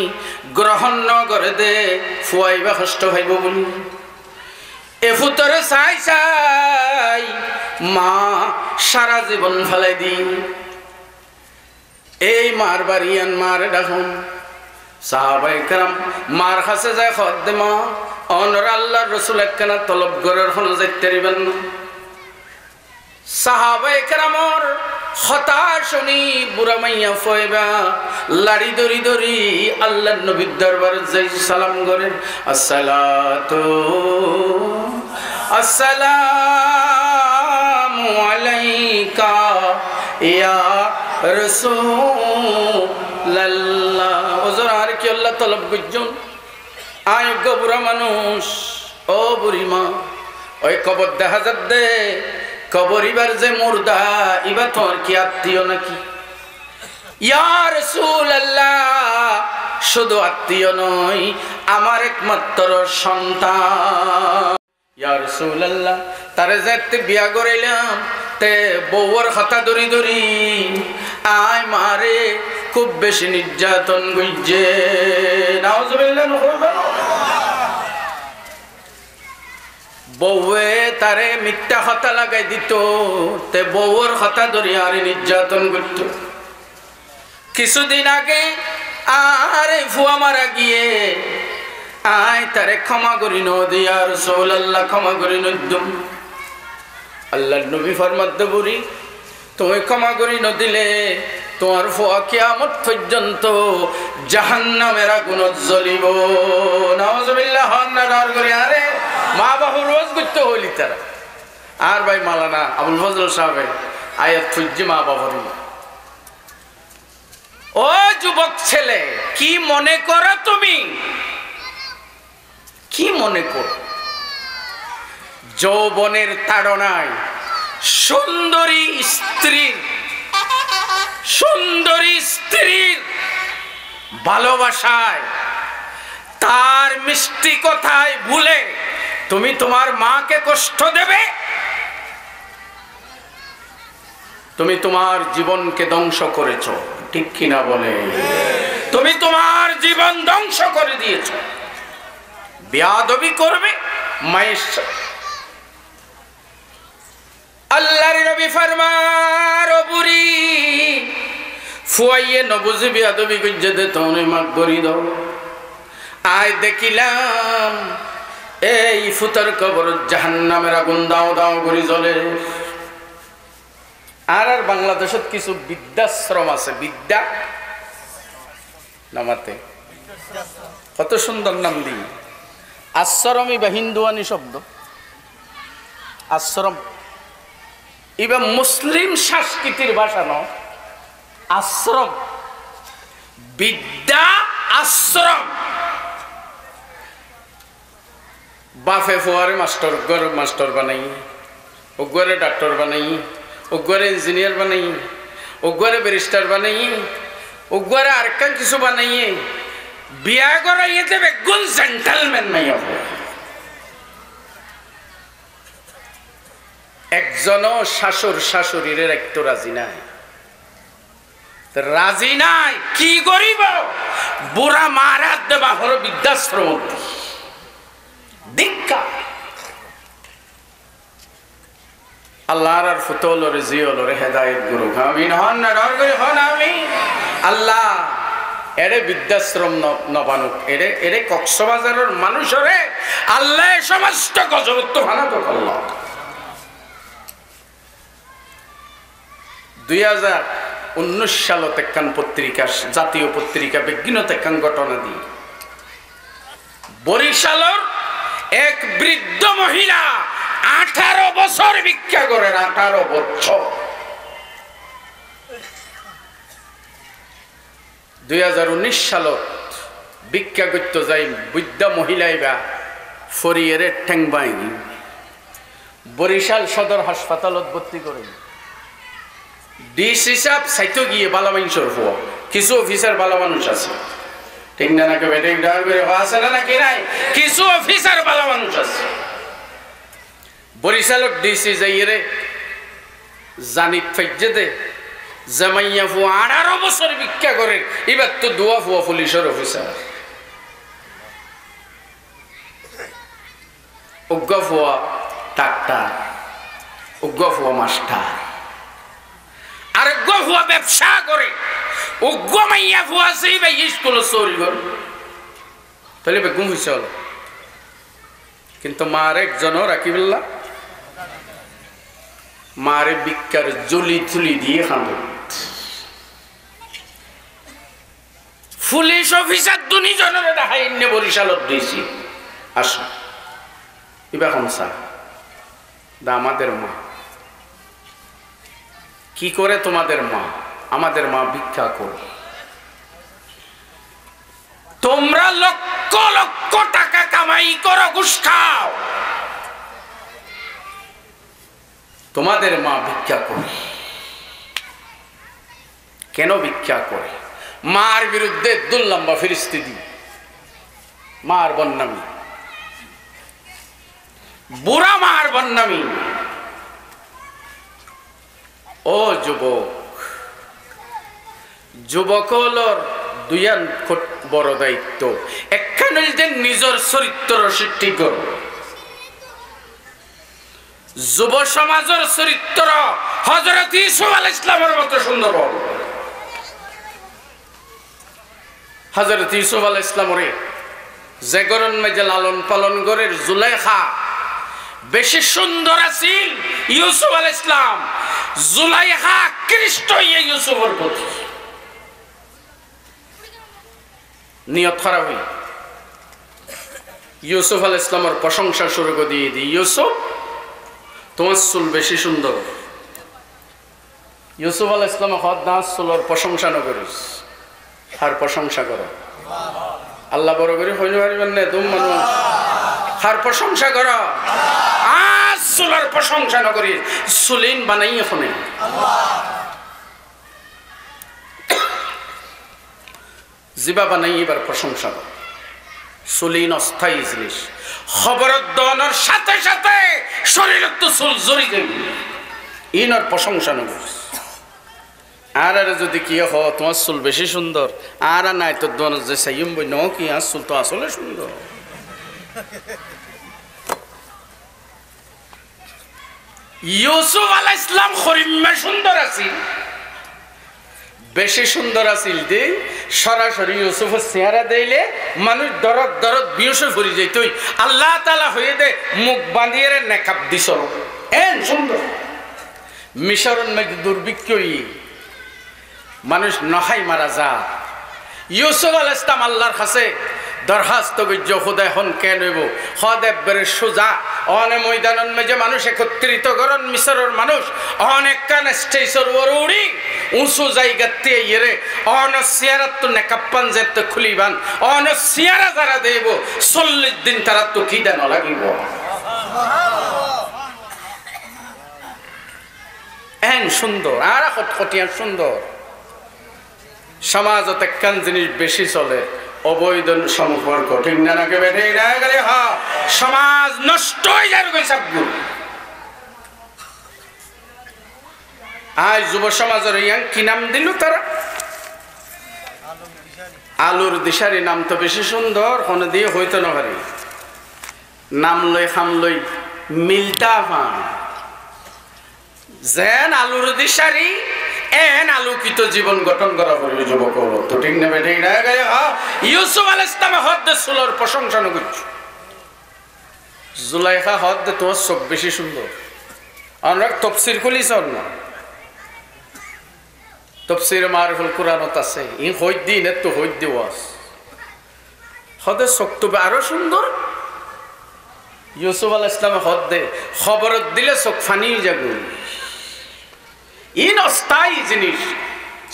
গ্রহণ ন করে দে ফুয়াইবা কষ্ট হইব বলি এ ফুতরে চাই চাই মা সারা জীবন ফেলাই দি এই মার বাড়িয়ান মার ডাকুন সাহাবায়ে کرام মার কাছে যায় খদ্দে মা অনর আল্লাহর রাসূল একখানা তলব গরের হন যাইতে পারিবেন না সাহাবায়ে کرامর হতা শুনি বুড়া মাইয়া ফয়বা লাড়ি দড়ি দড়ি আল্লাহর নবীর দরবারে যাই সালাম করেন আসসালাতু আসসালামু আলাইকা ইয়া রাসূলুল্লাহ ওজর আর কি আল্লাহ তলব গুজন আয় গো বুড়া মানুষ ও বুড়ি মা ওই কবর দেখা যাচ্ছে কবর ইবার যে মুর্দা ইবা তোর কি আত্মীয় নাকি ইয়া রাসূলুল্লাহ শুধু আত্মীয় নয়, আমার একমাত্র সন্তান। ইয়া রাসূলুল্লাহ, তারে যেতে বিয়া করাইলাম তে বউর কথা ধরি ধরি আয় মারে খুব বেশি নির্যাতন গইছে। নাউজুবিল্লাহ। বউয়ে তারে মিথ্যা কথা লাগাই দিত, তে বউর কথা ধরি আরে নির্যাতন করত। কিছুদিন আগে আরে ফুয়া মারা গিয়ে আয় তারে ক্ষমা করি নদী। আর রাসূলুল্লাহ ক্ষমা করি নদুম। আল্লাহর নবী ফরমাতে বুড়ি, তুমি ক্ষমা করি নদিলে তোমার ফুয়া কিয়ামত পর্যন্ত জাহান্নামের আগুনে জ্বলিব। নাউজুবিল্লাহ। হন্নার করে আরে মা বাবু রোজ করতে হইলি তারা। আর ভাই মালানা আবুল ফজল সাহেব আয়াত ফুজ্জি মা বাবুর। ও যুবক ছেলে, কি মনে করো তুমি? কি মনে করো? যৌবনের তাড়নায় সুন্দরী স্ত্রীর ভালোবাসায়, তার মিষ্টি কথায় ভুলে তুমি তোমার মাকে কষ্ট দেবে? তুমি তোমার জীবনকে ধ্বংস করেছ, ঠিক কিনা বলে? তুমি তোমার জীবন ধ্বংস করে দিয়েছ। বেয়াদবি করবে মায়ের সাথে। আল্লাহর নবী ফরমান, ও বুড়ি ফুয়াইয়ে নবুজি বেয়াদবি কইছে দে তোনে মাক গরি দাও। আয় দেখিলাম এই ফুতার কবর জাহান্নামের আগুন দাও দাও করে জ্বলে। আর বাংলাদেশত কিছু বৃদ্ধাশ্রম আছে, বিদ্যা নামাতে কত সুন্দর নাম দিই। আশ্রমই বা হিন্দুয়ানি শব্দ। আশ্রম এবার মুসলিম সংস্কৃতির ভাষা ন। আশ্রম, বিদ্যা আশ্রম। বাফে ফোয়ারে মাস্টার বানাই, ওগরে ডাক্তার বানাই, ওগরে ইঞ্জিনিয়ার বানাই, ওগরে ব্যারিস্টার বানাই, ওগরে আর কিছু বানাইয়ে বিয়া করাইয়ে দেবে গুণ জেন্টালম্যান নাই। একজনও শাশুড়ির একটু রাজি নাই। রাজি নাই কি করিব? বুড়া মারা দেবা হল বৃদ্ধাশ্রম। দীক্ষা আল্লাহর আর ফুতলরে জিয়লরে হেদায়েত গুরু আমিন। হন না ডর করে হন আমিন। আল্লাহ এরে বৃদ্ধাশ্রম নবানুক, এরে কক্সবাজারের মানুষরে আল্লাহ সমস্ত গজবত্ব ভানা তো করল। 2019 সালত একখান পত্রিকা, জাতীয় পত্রিকা বিজ্ঞানত একখান ঘটনা দিয়ে বরিশালের এক বৃদ্ধ মহিলা 18 বছর ভিক্ষা করেন। 18 বছর। 2019 সালত ভিক্ষা করতে যাই বৃদ্ধ মহিলাই বা ফরিয়েরে ঠ্যাং বাইনি বরিশাল সদর হাসপাতালত ভর্তি করে। ডিস হিসাব সাইতো গিয়ে ভালো মানুষের হওয়া, কিছু অফিসার ভালো মানুষ আছে, ঠিক না? নাকি বেটে আছে না নাকি নাই? কিছু অফিসার ভালো মানুষ আছে। বরিশালত ডিসি যাইয়ে জানিত ফাইজে দে জামাইয়া ফুয়া 18 বছর ভিক্ষা করে। এবার তো দোয়া ফুয়া পুলিশের অফিসার, অজ্ঞ ফুয়া ডাক্তার, অজ্ঞ ফুয়া মাস্টার, আরেক ফুয়া ব্যবসা করে, অজ্ঞ মাইয়া ফুয়া সেই ভাই স্কুল চুরি করে। তাহলে বেগুম হয়েছে হলো। কিন্তু মার একজনও রাখিবিল্লা মারে ভিক্ষার জলি তুলি দিয়ে খান। পুলিশ অফিসার দুজনের দেখাই এনে বরিশালত দিয়েছি। আসো এবার কমসা দা আমাদের মা কি করে? তোমাদের মা, আমাদের মা ভিক্ষা করে। তোমরা লক্ষ লক্ষ টাকা কামাই করো, ঘুষ খাও, তোমাদের মা ভিক্ষা করে। কেন ভিক্ষা করে? মার বিরুদ্ধে দুল্লম্বা ফিরিস্তি দি মার বন্নামি বুড়া মার বন্নামি ও যুবক যুবক হলোর দুইয়ান বড় দায়িত্ব একখানে নিজের চরিত্র সৃষ্টি করো যুব সমাজের চরিত্র হযরত ইউসুফ আলাইহিস সালামের মতো সুন্দর হবে হযরত ইউসুফ আলাইহিস সালামরে যে গরন মাঝে লালন পালন করে জুলাইখা বেশি সুন্দর আছিল ইউসুফ আলাইহিস সালাম জুলাইখা কৃষ্ট ইউসুফের প্রতি নিয়ত খারাপ হই ইউসুফ আলাইহিস সালামের প্রশংসা শুরু করে দিয়ে দি ইউসুফ তোমার চুল বেশি সুন্দর ইউসুফ আলাইহিস সালাম হদ না চুলের প্রশংসা না করিস আর প্রশংসা করো আল্লাহ বড় করে হইতে পারবেন না তুমি মানুষ আর প্রশংসা করো আজ চুলের প্রশংসা না করিস চুলিন বানাই এখানে জিবা বানাই এবার প্রশংসা করো চুলিন অস্থায়ী জিনিস খবরের দনের সাথে সাথে শরীরের তো চুল জড়ি যাবে ইনার প্রশংসা না করিস আর যদি কি হ তোমার চুল বেশি সুন্দর আর নাই তোর দোন যে সাইম বই ন কি আর চুল তো আসলে সুন্দর ইউসুফ আলাইহিস সালাম খরিম্মা সুন্দর আছিল বেশি সুন্দর আছিল দে সরাসরি ইউসুফের চেহারা দিলে মানুষ দরদ দরদ বিয়সে ফুরি যাইত আল্লাহ তাআলা হয়ে দে মুখ বাঁধিয়ে নেকাব দিছ এন সুন্দর মিশরন মধ্যে দুর্ভিক্ষ মানুষ নহাই মারা যা ইউসুফ আলাইহিস সালাম আল্লাহর কাছে দরখাস্ত করজ খোদা হন কেন হইব খদেব বেরে সোজা অনে ময়দানন মেজে মানুষ একত্রিত করন মিশরের মানুষ অনেক কান স্টেজের উপর উড়ি উঁচু জায়গাতে ইয়ে অন সিয়ারাত তো নেকাপ্পান যেতে খুলিবান অন সিয়ারা যারা দেব 40 দিন তারা তো কি দেন লাগিব এন সুন্দর আর খটখটিয়া সুন্দর সমাজত একখান জিনিস বেশি চলে অবৈধ সম্পর্ক ঠিক না নাকি বেঠে না গেলে হ্যাঁ সমাজ নষ্ট হয়ে যাবে সবগুলো আজ যুব সমাজের ইয়াং কি নাম দিল তারা আলুর দিশারি নাম তো বেশি সুন্দর কোনো দিয়ে হইতো না পারি নাম লই খাম লই মিলতা পান যেন আলুর দিশারি এন আলোকিত জীবন গঠন করা পড়বে যুবক তো ঠিক না বেঠিক না ইউসুফ আলাইহিস সালাম হদ সুলর প্রশংসা ন করছ জুলাইখা হদ তোমার চোখ বেশি সুন্দর আমরা তফসির খুলিছ না তফসির মারফুল কুরআনত আছে ই হইদ দিন তো হইদ দিওয়াস হদে চোখ তো আরো সুন্দর ইউসুফ আলাইহিস সালাম হদ দে খবর দিলে চোখ ফানি যাবে ইন অস্থায়ী জিনিস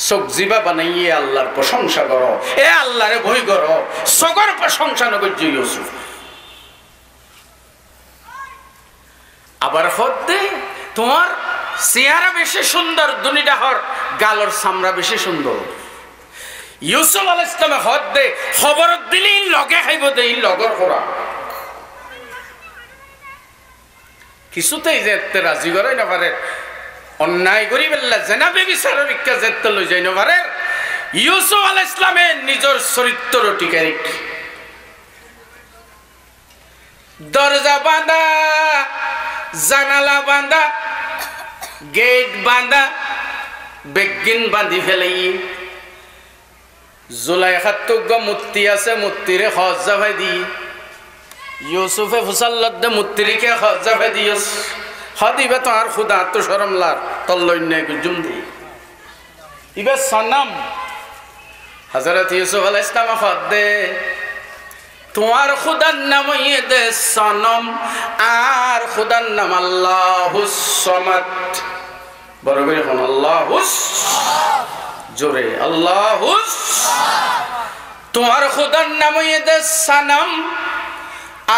চোখ জিবা বানাইয়ে আল্লাহর প্রশংসা করো এ আল্লাহরে ভয় করো চোখের প্রশংসা নগর ইউসুফ আবার হদ দে তোমার চেহারা বেশি সুন্দর দুনিটা হর গালর চামড়া বেশি সুন্দর ইউসুফ আলাইহিস সালাম হদ দে খবর দিলি লগে খাইব দে লগর করা কিছুতেই যে রাজি করে না পারে অন্যায় করি বেল্লা জেনাবে বিচারের ইচ্ছা যেতে লই যাই না পারে ইউসুফ আলাইহিস সালামের নিজের চরিত্র টিকাই দরজা বাঁধা জানালা বাঁধা গেট বাঁধা বেগিন বাঁধি ফেলাই জুলাইখার তো মূর্তি আছে মূর্তিরে হজ্জা ভাই দি ইউসুফে ফুসাল্লাদ মূর্তিরিকে হজ্জা ভাই দিয়স হদিবে তো আর খুদা তো শরমলার তল্লন্য জুম দি ইবে সনম হযরত ইউসুফ আলাইহিস সালাম হদে তোমার খুদার নাম দে সনম আর খুদার নাম আল্লাহুস সামাদ বড় করে কোন আল্লাহুস জোরে আল্লাহুস তোমার খুদার নাম দে সনম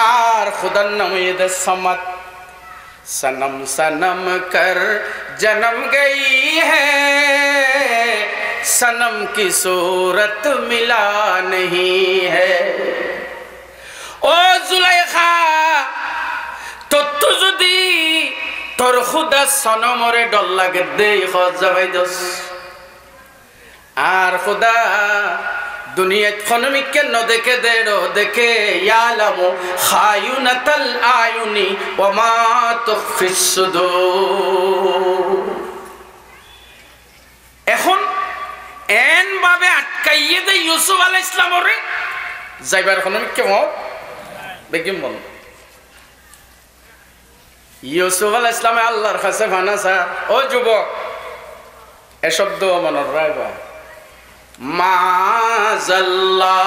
আর খুদার নাম দে সামাদ सनम सनम कर जन्म गई है सनम की सूरत मिला नहीं है ओ जुलाइखा तो तू যদি তোর খুদা সনমরে ডর লাগে দে খজাবাই দস আর খুদা দুনিয়াত খনমিকে ন দেখে দেড়ো দেখে ইয়ালামু খায়ুনাতাল আয়ুনি ওয়া মা তুখফিস সুদূর এখন এন ভাবে আটকাইয়ে দে ইউসুফ আলাইহিস সালামরে যাইবার খনমিকে মত বেগম বল ইউসুফ আলাইহিস সালামে আল্লাহর কাছে ফানাসা ও যুবক এ শব্দ মনের রাখবা মাযাল্লাহ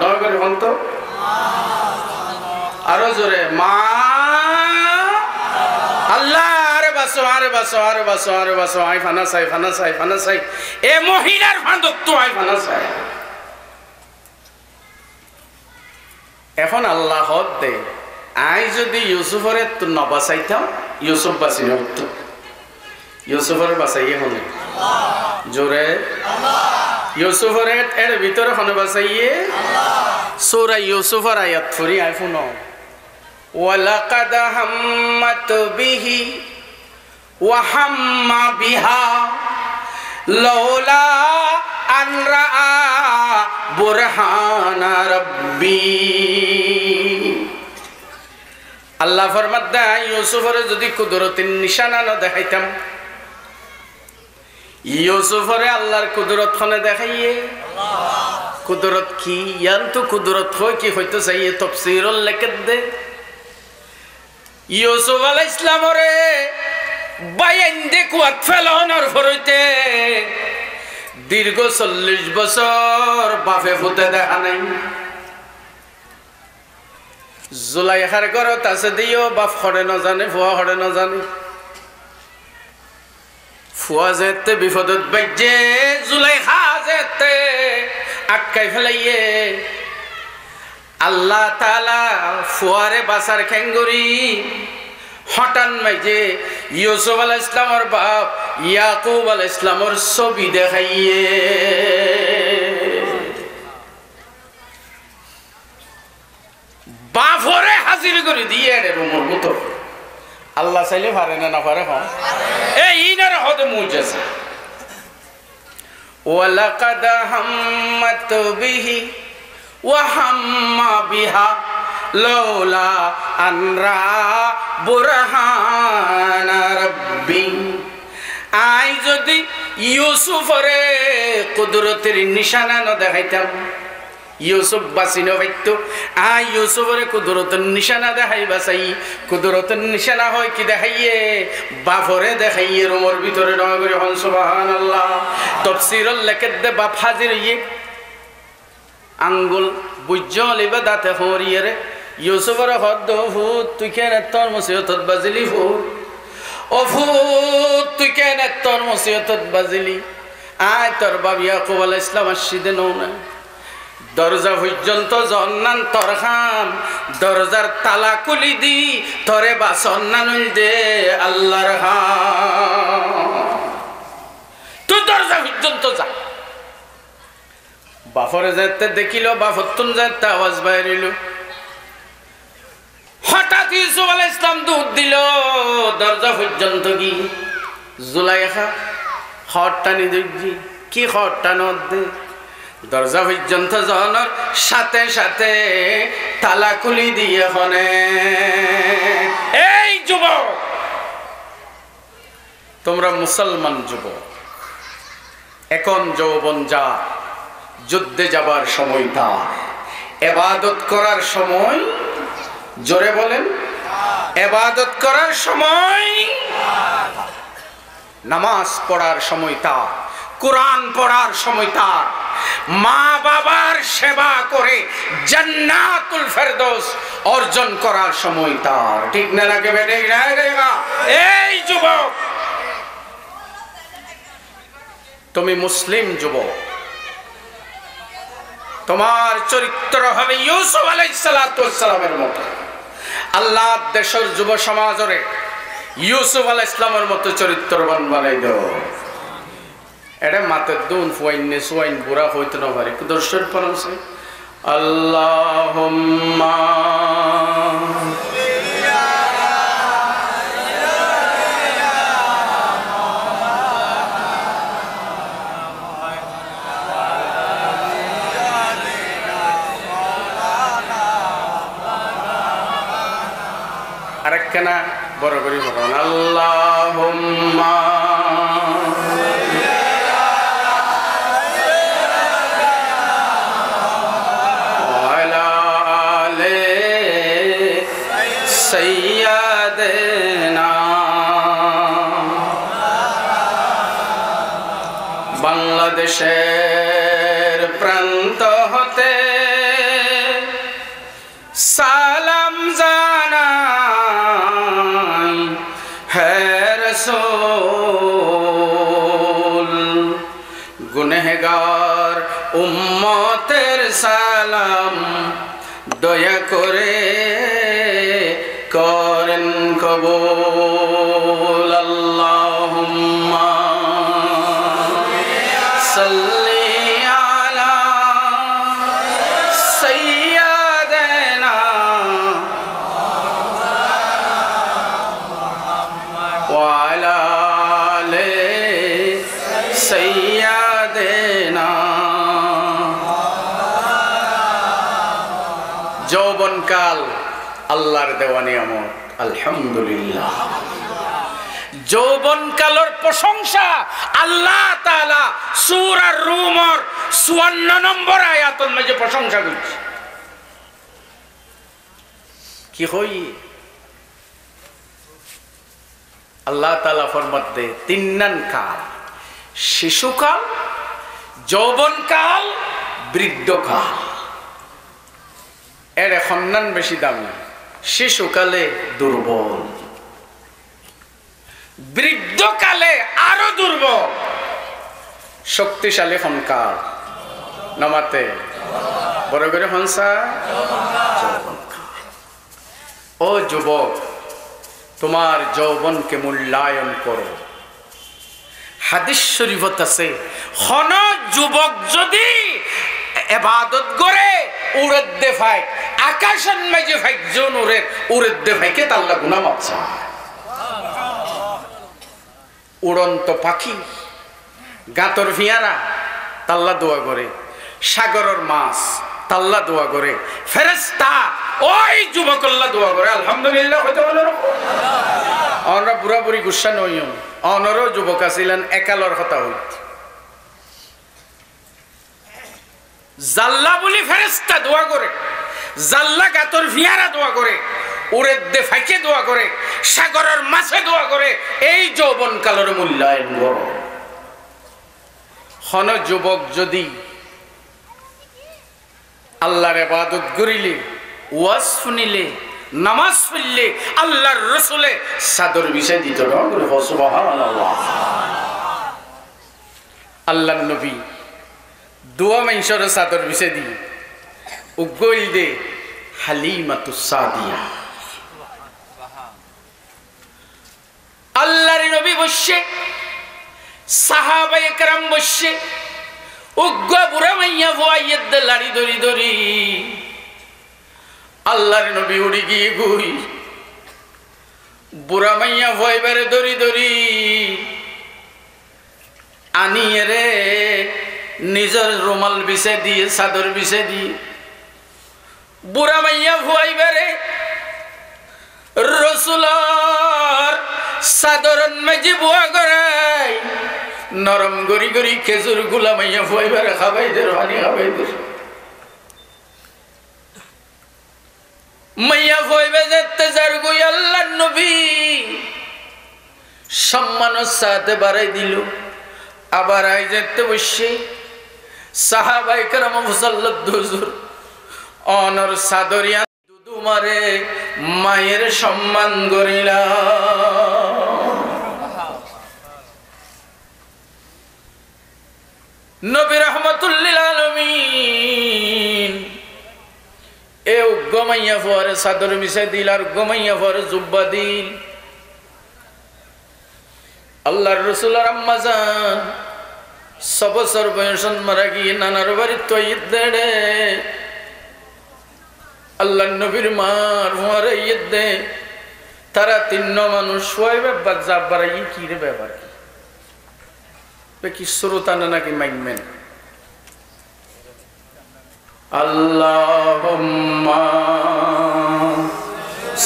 নগর বন্ত আরো জোরে মা আল্লাহ আরে বাসো আরে বাসো আরে বাসো আরে বাসো আই ফানাসাই ফানাসাই ফানাসাই এ মহিলার ফান্দক তো আই ফানাসাই এখন আল্লাহ হদ দে আই যদি ইউসুফরে তো না বাঁচাইতাম ইউসুফ বাঁচিয়ে হতো ইউসুফরে বাঁচাইয়ে হলে জোরে ইউসুফরে এর ভিতরে হনে বাঁচাইয়ে সূরা ইউসুফের আয়াত ফুরি আই শুনো ওয়ালাকাদ হাম্মাত বিহি ওয়া হাম্মা বিহা লাউলা আন রাআ বুরহানা রাব্বি আল্লাহ ফরমাত ইউসুফরে যদি কুদরতের নিশানা না দেখাইতাম ইউসুফরে আল্লাহর কুদরত খনে দেখাইয়ে কুদরত কি ইয়ান তো কুদরত হয় কি হইতো চাইয়ে তাফসীরুল লেখত দে ইউসুফ আলাইহিস সালামরে বাইন দে কুয়াত ফেলনের ফরইতে দীর্ঘ 40 বছর বাপে ফুতে দেখা নাই জুলাইখার ঘরত আছে দিও বাপ হরে না জানে ফুয়া হরে না জানে ফুয়া যেতে বিপদত বাইজে জুলাইখা যেতে আটকাই ফেলাইয়ে আল্লাহ তাআলা ফুয়ারে বাসার খেঙ্গুরি হঠাৎ মাইজে ইউসুফ আলাইহিস সালামের বাপ ইয়াকুব আলাইহিস সালামের ছবি দেখাইয়ে বাফরে হাজির করে দিয়ে রে রুমর ভিতর আল্লাহ চাইলে পারে না পারে হ্যাঁ এই ইনার হতে মুজেছে ওয়ালাকাদ হাম্মাত বিহি ওয়া হাম্মা বিহা লাউলা আন রাআ বুরহানা রাব্বি আই যদি ইউসুফরে কুদরতের নিশানা না দেখাইতাম ইউসুফ বাসিনো হইতো আই ইউসুফরে কুদরতের নিশানা দেখাই বাসাই কুদরতের নিশানা হয় কি দেখাইয়ে বাফরে দেখাইয়ে রুমর ভিতরে নগরে হন সুবহানাল্লাহ তাফসীরুল লেখত দে বাপ হাজির হইয়ে আঙ্গুল বুজ্জল ইবাদাতে হরিয়ে রে ইউসুফর হদ ফুত তুই কেন তোর মুসিবতত বাজিলি ফুত ও ফুত তুই কেন তোর মুসিবতত বাজিলি আয় তোর বাপ ইয়াকুব আলাইহিস সালাম আসিদে নওনা দরজা পর্যন্ত জন্নান তোর খাম দরজার তালা খুলি দি তোরে বাসন্নান দে আল্লাহর তুই দরজা পর্যন্ত যা বাফরে যেতে দেখিল বাফতুন যেতে আওয়াজ বাইরিল হঠাৎ ইউসুফ আলাইহিস সালাম দুধ দিল দরজা পর্যন্ত কি জুলাইখা খড়টানি দেখছি কি খড়টানো দে দরজা পর্যন্ত যাওয়ার সাথে সাথে তালা খুলি দিয়ে হনে এই যুবক তোমরা মুসলমান যুবক এখন যৌবন যা যুদ্ধে যাবার সময় তা ইবাদত করার সময় জোরে বলেন ইবাদত করার সময় নামাজ পড়ার সময় তা কুরআন পড়ার সময় তা মা বাবার সেবা করে জান্নাতুল ফেরদৌস অর্জন করার সময় তার ঠিক না লাগে বেটে এই যুবক তুমি মুসলিম যুবক তোমার চরিত্র হবে ইউসুফ আলাইহিস সালামের মতো আল্লাহ দেশের যুব সমাজরে ইউসুফ আলাইহিস সালামের মতো চরিত্রবান বানাই দাও এটা মাতের দুন ফুয়াইনে সোয়াইন বুড়া হইতে না পারে দর্শন পড়ছে আল্লাহুম্মা আরেকখানা বড় করে বলুন আল্লাহুম্মা ওয়ালা আলে সাইয়্যিদানা বাংলাদেশের প্রান্ত হতে সালাম জানাই হে রাসূল গুনহগার উম্মতের সালাম দয়া করে করেন কবুল আল্লাহুম্মা সাল্লি আলা সাইয়্যিদিনা ওয়া আলা আলি সাইয়্যিদিনা যৌবনকাল আল্লাহর দেওয়া নিয়ামত আলহামদুলিল্লাহ যৌবনকালের প্রশংসা আল্লাহ তাআলা সূরা রুমের 54 নম্বর আয়াতের মধ্যে প্রশংসা করছে কি হই আল্লাহ তাআলা ফরমাতে তিননান কাল শিশুকাল যৌবনকাল বৃদ্ধকাল এর সন্ধান বেশি দামি শিশুকালে দুর্বল বৃদ্ধকালে আরো দুর্বল শক্তিশালী হনকাল নমাতে বড় করে হনসা ও যুবক তোমার যৌবনকে মূল্যায়ন করো হাদিস শরীফত আছে হন যুবক যদি ইবাদত করে উড়দ দেফায় আকাশের মাঝে ফাইজন উড়দ দেফাইকে আল্লাহ গুনাহ মাফ চায় উড়ন্ত পাখি গাতর ফিয়ারা তাল্লা দোয়া করে সাগরের মাছ তাল্লা দোয়া করে ফেরেশতা ওই যুবকল্লা দোয়া করে আলহামদুলিল্লাহ হইতে বলো আমরা বুড়া বুড়ি গুসা নইম অনরও যুবক আছিলেন একালর কথা হইত জাল্লা বলি ফেরেশতা দোয়া করে জাল্লা গাতর ফিয়ারা দোয়া করে উড়ে ফাইকে দোয়া করে সাগরের মাছে দোয়া করে এই যৌবন কালের মূল্যায়ন করো হন যুবক যদি আল্লাহর ইবাদত করিলে ওয়াজ শুনিলে নামাজ পড়লে আল্লাহর রাসূলে সাদর বিষয় দিত না সুবহানাল্লাহ আল্লাহর নবী দোয়া মাইশর সাদর বিষয় দি উগল দে হালিমাতুস সাদিয়া আল্লাহর নবী বসে সাহাবায়ে কেরাম বসে উগ্র বুড়া মাইয়া ভয়াদ লাড়ি ধরি ধরি আল্লাহর নবী উড়ি গিয়ে গুই বুড়া মাইয়া ভয়বারে ধরি ধরি আনিয়ে রে নিজের রুমাল বিছে দিয়ে চাদর বিছে দিয়ে বুড়া মাইয়া ভয়বারে রসুলার সাদরন মাঝে বুয়া করাই নরম গরি গরি খেজুর গুলা মাইয়া ভয়বারে খাবাই দে রহানি খাবাই দে মাইয়া ভয়বে যেতে যার গই আল্লাহর নবী সম্মানের সাথে বাড়াই দিল আবার আই যেতে বসে সাহাবাই কেরাম মুসাল্লাত হুজুর অনর সাদরিয়া দুদু মারে মায়ের সম্মান করিলা নবী রহমাতুল্লিল আলামিন এ গমাইয়া ফরে সাদর মিশাই দিল আর গমাইয়া ফরে জুব্বা দিল আল্লাহর রাসূলের আম্মা জান 6 বছর বয়সন মারা গিয়ে নানার বাড়ি তৈদ দেড়ে আল্লাহ নবীর মার হুয়ারে ঈদ দে তারা 3 মানুষ হয় ব্যাপার যাবার কি রে ব্যাপার কি শ্রোতানা নাকি মাইনমেন আল্লাহুম্মা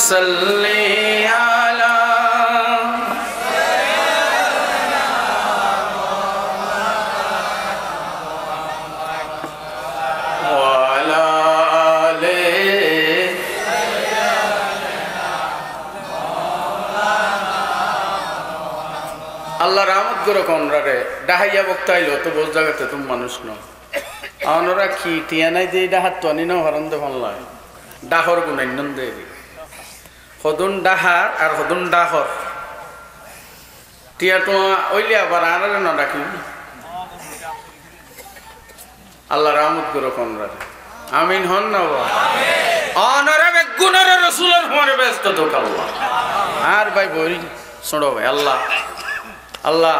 সাল্লি আলা ওয়া আলা আলি আল্লাহ রহমত করে কোনরারে ডাহাইয়া বক্তাইলো তো বোঝ জায়গাতে তুমি মানুষ ন আনরা কি টিয়া নাই দিয়ে ডাহাত তো আনি না হরণ দেখুন লয় ডাহর গুণান্য দেয় সদুন ডাহার আর সদুন ডাহর টিয়া তো ওইলে আবার আনারে না ডাকি আল্লাহ রহমত করে কোনরারে আমিন হন না আনরা বেগুনারে রাসূলের হরে ব্যস্ত তো আল্লাহ আর ভাই বই ছোড়ো ভাই আল্লাহ আল্লাহ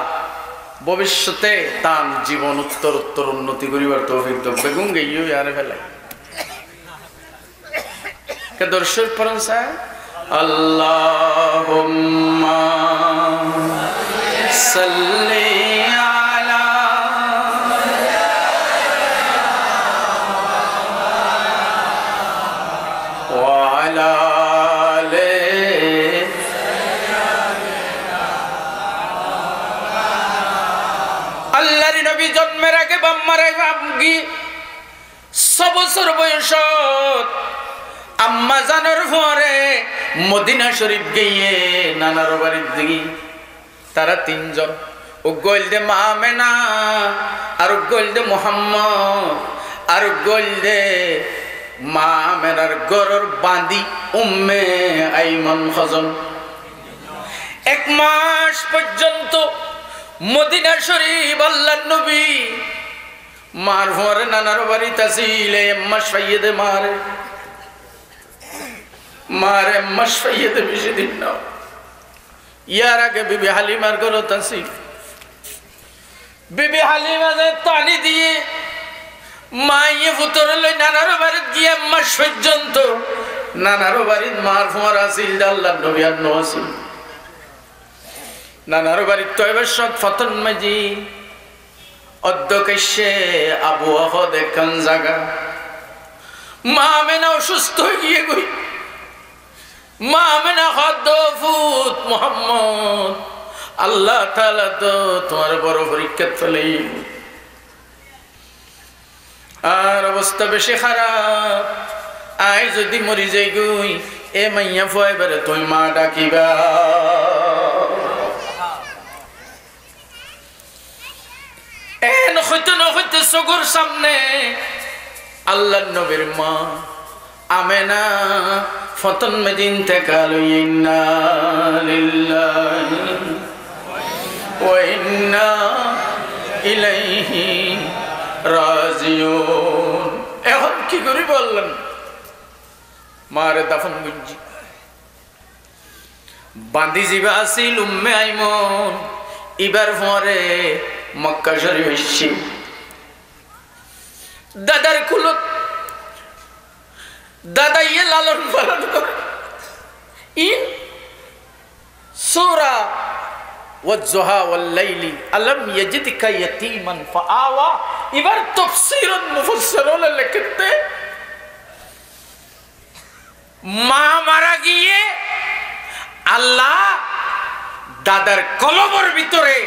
ভবিষ্যতে তান জীবন উত্তর উত্তর উন্নতি করিবার তৌফিক দাও বেগুন গইও আরে ফেলাই কে দর্শক পড়েন স্যার আল্লাহুম্মা সাল্লি আলা ওয়া আলা আল্লাহর নবী জন্মের আগে বাম্মারে বামগি 6 বছর বয়স আম্মা জানার পরে মদিনা শরীফ গিয়ে নানার বাড়ির দিকে তারা 3 জন ও গলদে মা আমেনা আর গলদে মুহাম্মদ আর গলদে মা আমেনার গরর বাঁধি উম্মে আইমান খজন 1 মাস পর্যন্ত মদিনা শরীফ আল্লাহর নবী মার ঘরে নানার বাড়িতে ছিলে মাস ফাইয়েদে মারে মাস ফাইয়েদে বেশি দিন না ইয়ার আগে বিবি হালিমার ঘরে তাসি বিবি হালিমা যে টানি দিয়ে মাইয়ে ফুতরে লই নানার বাড়ি গিয়ে মাস পর্যন্ত নানার বাড়ির মার ঘর আছিল আল্লাহর নবী আর নসিল নানার বাড়ির তৈবসত ফতন মাঝি অধ্যক্ষে আবু আহদ একখান জায়গা মা আমেনা অসুস্থ হয়ে গিয়ে গই মা আমেনা ফুত মোহাম্মদ আল্লাহ তাআলা তো তোমার বড় পরীক্ষা ফেলে আর অবস্থা বেশি খারাপ আই যদি মরি যাই গই এ মাইয়া ফুয়াইবারে তুই মা ডাকিবা এন হইতে না হইতে চোখের সামনে আল্লাহর নবীর মা আমেনা ফতন মেদিন থেকে ইন্না লিল্লাহি ওয়া ইন্না ইলাইহি রাজিউন এখন কি করি বললেন মারে দাফন গুঞ্জি বাঁধি যাবা আসিল উম্মে আইমন এবার পরে মক্কা শরীফ এসছি দাদার কুলত দাদা ইয়ে লালন পালন করে ইন সূরা ওয়াজ-যুহা ওয়াল-লাইলি আলাম ইয়াজিদকা ইয়াতীমান ফাআওয়া এবার তাফসীরুন মুফাসসিরুন লিখতে মা মারা গিয়ে আল্লাহ দাদার কলবের ভিতরে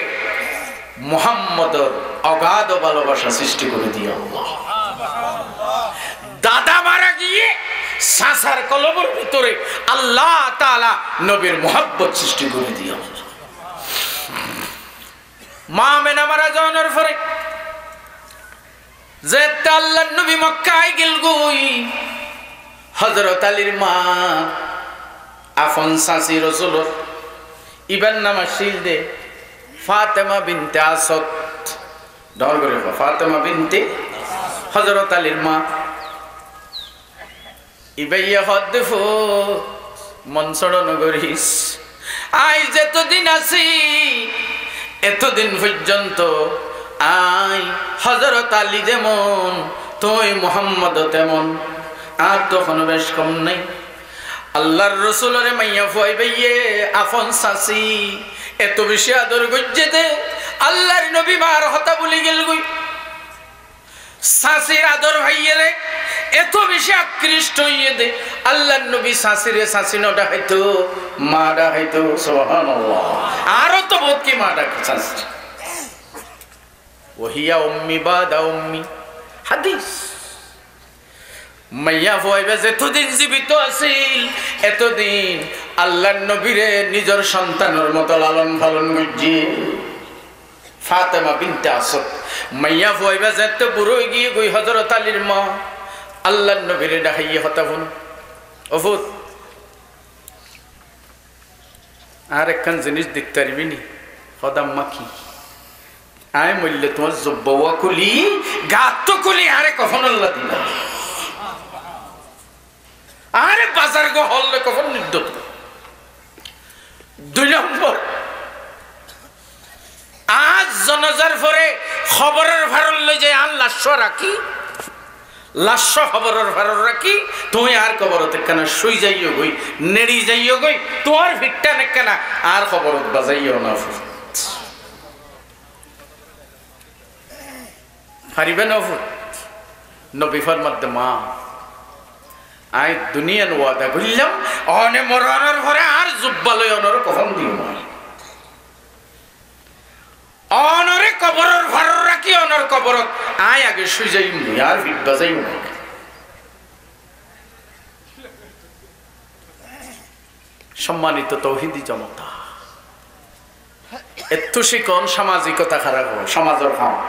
মুহাম্মদের অগাধ ভালোবাসা সৃষ্টি করে দিয়ে আল্লাহ দাদা মারা গিয়ে সাসার কলবের ভিতরে আল্লাহ তাআলা নবীর মুহাব্বত সৃষ্টি করে দিয়ে আল্লাহ মা আমেনা মারা যাওয়ার পরে যে আল্লাহর নবী মক্কায় গেল গই হযরত আলীর মা আফন সাসি রাসূলুল্লাহ ইবান নাম শিল দে ফাতেমা বিনতে আসাদ ডর করে ফাতেমা বিনতে হযরত আলীর মা ইবাইয়া হদ্দফ মনসড় নগরীস আই যতদিন আছি এতদিন পর্যন্ত আই হযরত আলী যেমন তুই মুহাম্মদ তেমন আর তখন বেশ কম নাই আল্লাহর রাসূলের মাইয়া ফুয়াই বাইয়ে আফন সাসি এত বেশি আদর গজ্জে দে আল্লাহর নবী মার হতা বলি গেল গই সাসির আদর ভাইয়ে রে এত বেশি আকৃষ্ট হইয়ে দে আল্লাহর নবী সাসিরে সাসিনটা হইতো মাডা হইতো সুবহানাল্লাহ আরো তো বহুত কি মাডা সাসি ওহিয়া উম্মি বাদা উম্মি হাদিস মাইয়া ফুয়াইবা যেতদিন জীবিত আছিল এতদিন আল্লাহর নবীরে নিজের সন্তানের মতো লালন পালন করছি ফাতেমা বিনতে আসাদ মাইয়া ফুয়াইবা যেতে বুড়ো গিয়ে গই হযরত আলীর মা আল্লাহর নবীরে ডাকাইয়ে হতা ফোন অফুত আর একখান জিনিস দেখতে পারবি নি হদাম্মা কি আয় মূল্য তোমার জব্বা কুলি গাত তো কুলি আরে কখন আল্লাহ দিলা আরে বাজার গো হল্লে কখন নির্দত 2 নম্বর আজ জনজার পরে খবরের ভারল লই যায় আর লাশ রাখি লাশ খবরের ভারল রাখি তুমি আর খবরতে কেন শুই যাইও গই নেড়ি যাইও গই তোমার ভিটটা নে কেন আর খবরত বাজাইও না হারিবে না নবী ফরমাতে মা আই দুনিয়ার ওয়াদা কইলাম অনে মরণের পরে আর জুব্বালয় অনর কখন দিও না অনরে কবরের ভার রাখি অনর কবরত আই আগে শুই যাই আর ভিট বাজাই না সম্মানিত তৌহিদি জনতা এত শিকন সামাজিকতা খারাপ সমাজের খাওয়া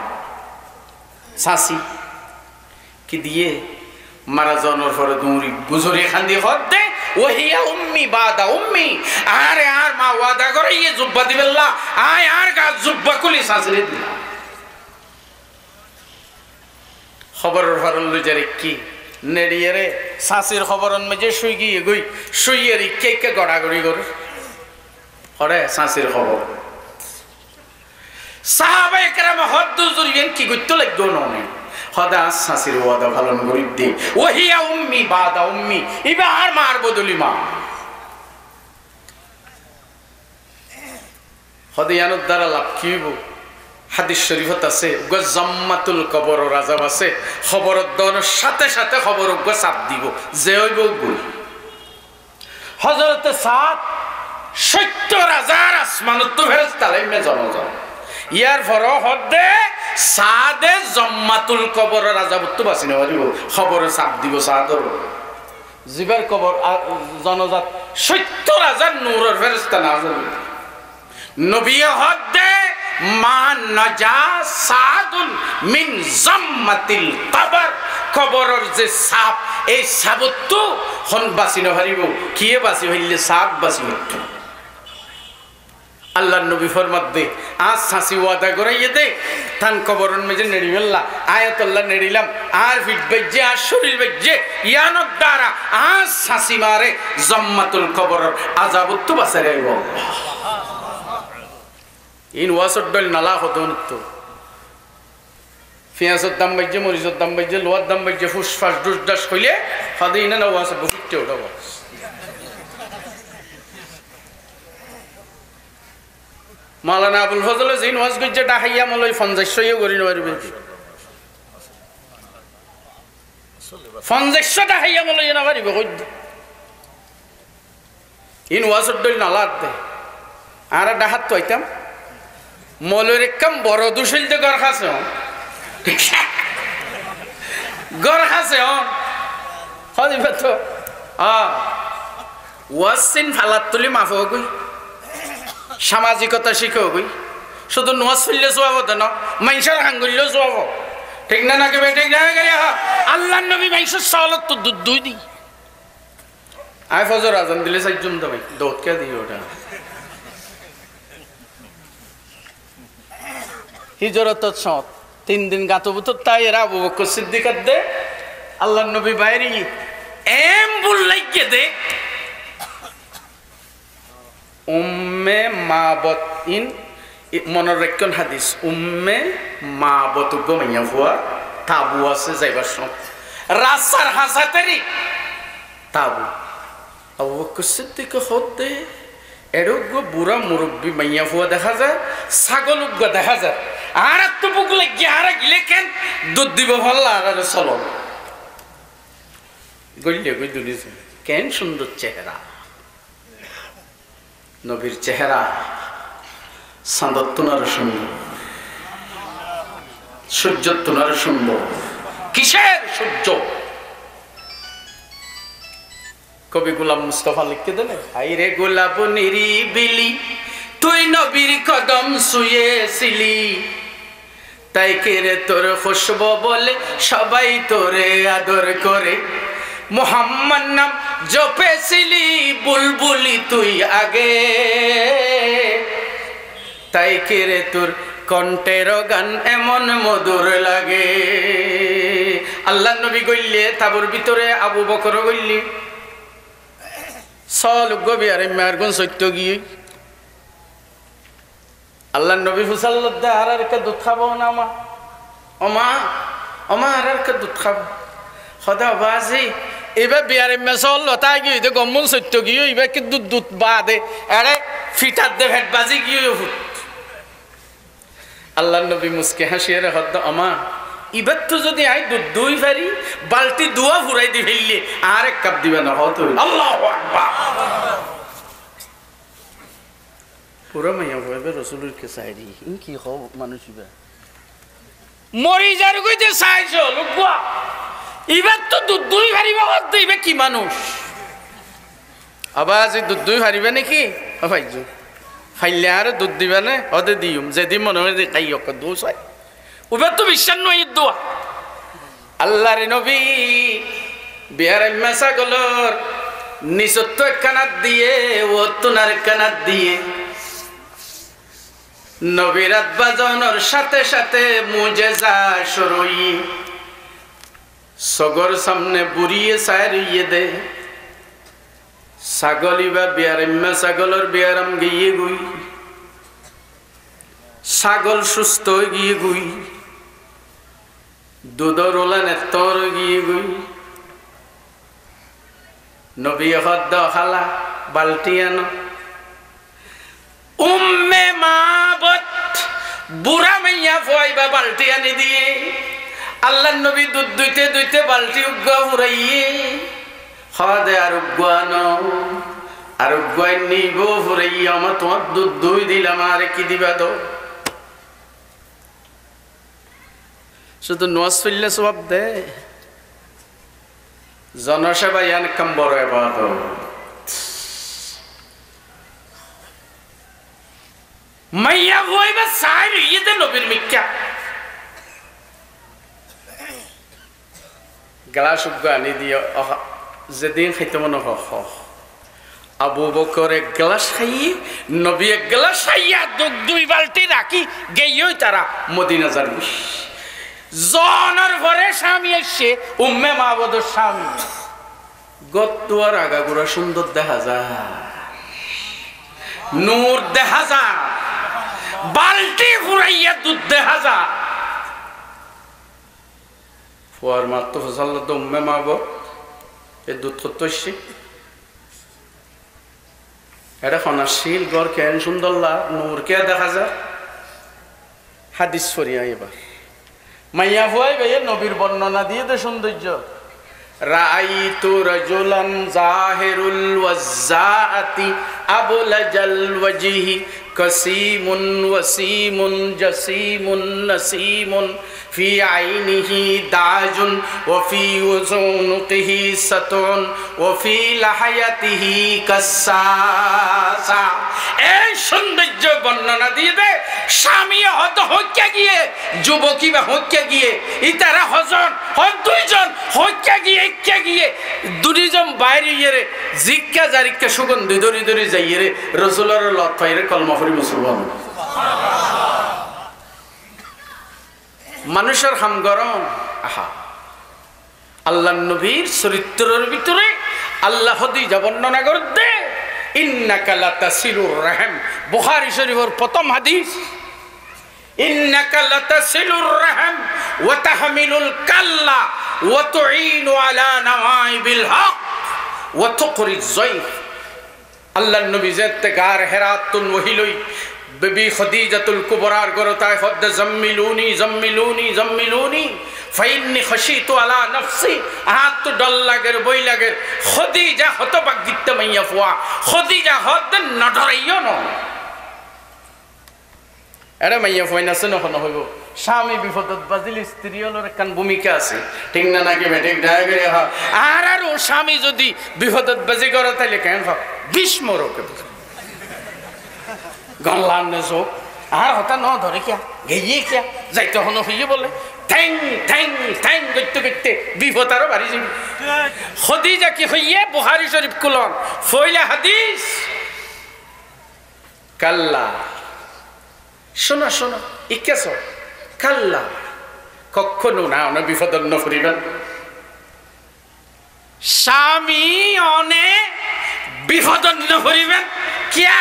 সাসি কি দিয়ে মারা জনর পরে দৌড়ি গুজরি খান্দি হতে ওহিয়া উম্মি বাদা উম্মি আরে আর মা ওয়াদা করে ইয়ে জুব্বা দিবেল্লা আয় আর গা জুব্বা কুলি সাসরে দিলা খবরের ফারল লইজারে কি নেড়িয়ে রে সাসির খবরন মেজে শুই গিয়ে গই শুইয়ে রে কে গড়াগড়ি করে হরে সাসির খবর সাহাবায়ে কেরাম হদ্দু জুরিয়েন কি করতে লাগতো ননে খোদা সাসির ওয়াদা পালন করি দে ওহিয়া উম্মি বাদা উম্মি ইবা আর মার বদলি মা খদিয়ানুর দ্বারা লাভ কিব হাদিস শরীফত আছে জাম্মাতুল কবর রাজাব আছে খবর দনের সাথে সাথে খবর চাপ দিব যে হইব গই হযরতে সাদ 70,000 আসমানত ফেরেশতা লাইমে জনজন ইয়ার ফর হদে সাদে জাম্মাতুল কবর রাজাবত বাসি না পারিব খবরে চাপ দিব সাদর জিবার কবর জনজাত 70,000 নূরের ফেরেশতা নাযিল নবী হদে মা নাজা সাদুন মিন জাম্মাতিল কবর কবরের যে সাপ এই সাবত হন বাসি না পারিব কিয়ে বাসি হইলে সাপ বাসি হতো আল্লাহর নবী ফরমাত দে আজ সাসি ওয়াদা করাইয়ে দে থান কবরন মেজে নেড়ি মেল্লা আয়াতুল্লাহ নেড়িলাম আর ফিট বেজে আর শরীর বেজে ইয়ানত দ্বারা আজ সাসি মারে জাম্মাতুল কবরের আযাবত তো বাসারে আইব ইন ওয়াসদ দল নালা হদন তো ফিয়াসত দাম বেজে মরিজত দাম বেজে লোয়ার দাম বেজে ফুসফাস দুসদাস কইলে ফাদিনা না ওয়াসদ বুঝতে ওঠাবো মাওলানা আবুল ফজল জিন ওয়াজ গজ্জে ডাহাইয়া মলই 50 করি না পারবে 50 ডাহাইয়া মলই না পারিবে কই ইন ওয়াজর দল নালাত দে আর ডাহাত তোইতাম মলের একদম বড় দুশিল যে গর খাসে গর খাসে হদিবে তো ওয়াসিন ফালাত তুলি মাফ হই সামাজিকতা শিখো গই শুধু নোয়াজ ফিরলে জবাব দেন মাইশার হাঙ্গুলিলেও জবাব ঠিক না নাকি ঠিক না গেলে আল্লাহর নবী মাইশার সালাত তো দুই দি আয় ফজর আজান দিলে সাইজুম দে ভাই দৌত কে দিও ওটা হিজরত সত 3 দিন গাতবুত তাই এরা আবু বকর সিদ্দিকাত দে আল্লাহর নবী বাইরে এম বুল লাগিয়ে দে উম্মে মাবতিন মনের রেক্ষণ হাদিস উম্মে মা বতুগ্য মাইয়া ভুয়া তাবু আছে যাইবার সময় রাস্তার হাসাতেরই তাবু আবু বকর সিদ্দিক হতে এরোগ্য বুড়া মুরব্বী মাইয়া ভুয়া দেখা যায় ছাগল উগ্গ দেখা যায় আর তো বুক লাগিয়ে আর গিলে কেন দুধ দিব ভাল্লা আর চলো গলিয়ে গই দুলিছে কেন সুন্দর চেহারা নবীর চেহারা চাঁদর তুনার সুন্দর সূর্য তুনার সুন্দর কিসের সূর্য কবি গোলাম মুস্তফা লিখতে দিলে আইরে গোলাপ নিরিবিলি তুই নবীর কদম শুয়েছিলি তাই কেরে তোর খুশবু বলে সবাই তোরে আদর করে মোহাম্মদ নাম জপেছিলি বুলবুলি তুই আগে তাই কেরে তোর কণ্ঠের গান এমন মধুর লাগে আল্লাহ নবী গইলে তাবুর ভিতরে আবু বকর গইলি চল গবি আরে মেয়ারগুন সত্য গিয়ে আল্লাহ নবী হুসাল্লাহ আর একটা দুধ খাবো না মা ওমা ওমা আর একটা দুধ খাবো সদা বাজি এবার বিয়ারে মেসল লতা গিয়ে গমন সত্য গিয়ে এবার কি দুধ দুধ বা দে আরে ফিটার দে ভেট বাজি গিয়ে আল্লাহ নবী মুসকে হাসিয়ে রে হদ্দ আমা এবার তো যদি আই দুধ দুই পারি বালতি দুয়া ফুরাই দি ফেললে আর এক কাপ দিবে না হত আল্লাহু আকবার পুরো মাইয়া হইবে রাসূলের কে সাইরি ইন কি হও মানুষ ইবা মরি যার কইতে চাইছো লুকবা এবার তো দুধ দুই পারিবে হত দিবে কি মানুষ আবার যে দুধ দুই পারিবে নাকি ভাইজু ফাইলে আর দুধ দিবে না হতে দিম যেদিন মনে হয় যে খাই অক দোষ হয় ওবার তো বিশ্বাস নয় দোয়া আল্লাহর নবী বিহার মেসা গলর নিচত্ব কানাত দিয়ে ও তুনার কানাত দিয়ে নবীরাত বাজনের সাথে সাথে মুজেজা শুরুই সগর সামনে বুড়িয়ে সারিয়ে দে ছাগলি বা বিয়ারাম্মা ছাগলের বিয়ারাম গিয়ে গুই ছাগল সুস্থ গিয়ে গুই দুধর ওলানে তোর গিয়ে গুই নবী হদ্দ খালা বালতি আনো উম্মে মাবত বুড়া মাইয়া ফয়বা বালতি আনি দিয়ে আল্লাহ নবী দুধ দুইতে দুইতে বালতি উগ্গা ফুরাইয়ে খাদে আরোগ্যায় নিব ফুরাইয়া আমার তোমার দুধ দুই দিলাম আর কি দিবা তো শুধু নোয়াজ ফেললে সব দে জনসেবা ইয়ান কাম বড় এবার মাইয়া বইবা সাই ইয়েতে নবীর মিক্কা গ্লাস উগ্গা আনি দিয়ে যেদিন খাইতে মনে হ আবু বকর এক গ্লাস খাইয়ে নবী এক গ্লাস খাইয়া দুই বালতি রাখি গেই তারা মদিনা যাবি জনের ঘরে স্বামী এসে উম্মে মাবুদের স্বামী গত্তুয়ার আগাগোড়া সুন্দর দেখা যায় নূর দেখা যায় বালতি ফুরাইয়া দুধ দেখা যায় ফুয়ার মাত্র ফসল তো উম্মে মাবুদ এই দুধ করতে এসছি এটা ফনাশীল গড় কেন সুন্দর নূর কে দেখা যায় হাদিস ফরিয়া এবার মাইয়া ফুয়াই ভাইয়ের নবীর বর্ণনা দিয়ে তো সৌন্দর্য রাআইতু রাজুলান জাহিরুল ওয়াজ্জাআতি আবলাজাল ওয়াজহি কাসীমুন ওয়াসীমুন জাসীমুন নাসীমুন ফি আইনিহি দাজুন ওয়া ফি উযুনিহি সাতুন ওয়া ফি লাহায়াতিহি কাসাসা এই সৌন্দর্য বর্ণনা দিয়ে দে স্বামী হত হত্যা গিয়ে যুবকী বা হত্যা গিয়ে ইতারা হজন হন দুইজন হত্যা গিয়ে ইচ্ছা গিয়ে দুইজন বাইরে ইয়ে জিক্কা জারিক্কা সুগন্ধি দরি দরি যাইয়ে রে রাসূলের লত পাইরে কলমা পড়ি মুসলমান মানুষের হাম গরম আহা আল্লাহ নবীর চরিত্রের ভিতরে আল্লাহ খদিজা বর্ণনা করতে ইন্নাকা লাতাসিলুর রাহম বুখারী শরীফের প্রথম হাদিস ইন্নাকা লাতাসিলুর রাহম ওয়া তাহমিলুল কাল্লা ওয়া তুঈনু আলা নাওয়াইবিল হক ওয়া তুকরিজ যায়ফ। আল্লাহর নবী যেতে গার হেরাতুন ওহিলই বিবি খাদিজাতুল কুবরার গরতায় হদ জাম্মিলুনি জাম্মিলুনি জাম্মিলুনি ফাইন্নি খাশিতু আলা নফসি। আহাত তো ডল লাগের বই লাগের খাদিজা হতভাগিত মাইয়া ফুয়া খাদিজা হদ নডরাইও ন এরা মাইয়া ফুয়া নাছে নখন হইব। স্বামী বিপদত বাজিল স্ত্রী হলোর কান ভূমিকা আছে, ঠিক না নাকি বেঠিক ডায়াগরে হ। আর আর স্বামী যদি বিপদত বাজি করে তাইলে কেন হ বিস্মরকে গনলান নে চোখ আর হতা ন ধরে কিয়া গেইয়ে কিয়া যাইতে হন হইয়ে বলে ঠ্যাং ঠ্যাং ঠ্যাং করতে করতে বিপদ আরো বাড়ি যাবি। খাদিজা কি হইয়ে বুখারী শরীফ কুলন ফইলা হাদিস কাল্লা শোনা শোনা ইকেছ কাল্লা কখনো না অনে বিপদন্ন করিবেন। স্বামী অনে বিপদন্ন করিবেন কিয়া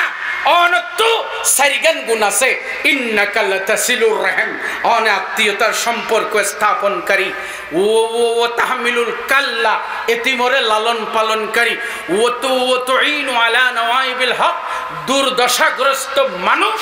অনতু সারিগান গুণ আছে। ইন্নাকা লাতাসিলুর রাহম অনে আত্মীয়তার সম্পর্ক স্থাপনকারী ও তাহমিলুল কাল্লা এতিমরে লালন পালনকারী ও তুঈনু আলা নাওয়াইবিল হক দুর্দশাগ্রস্ত মানুষ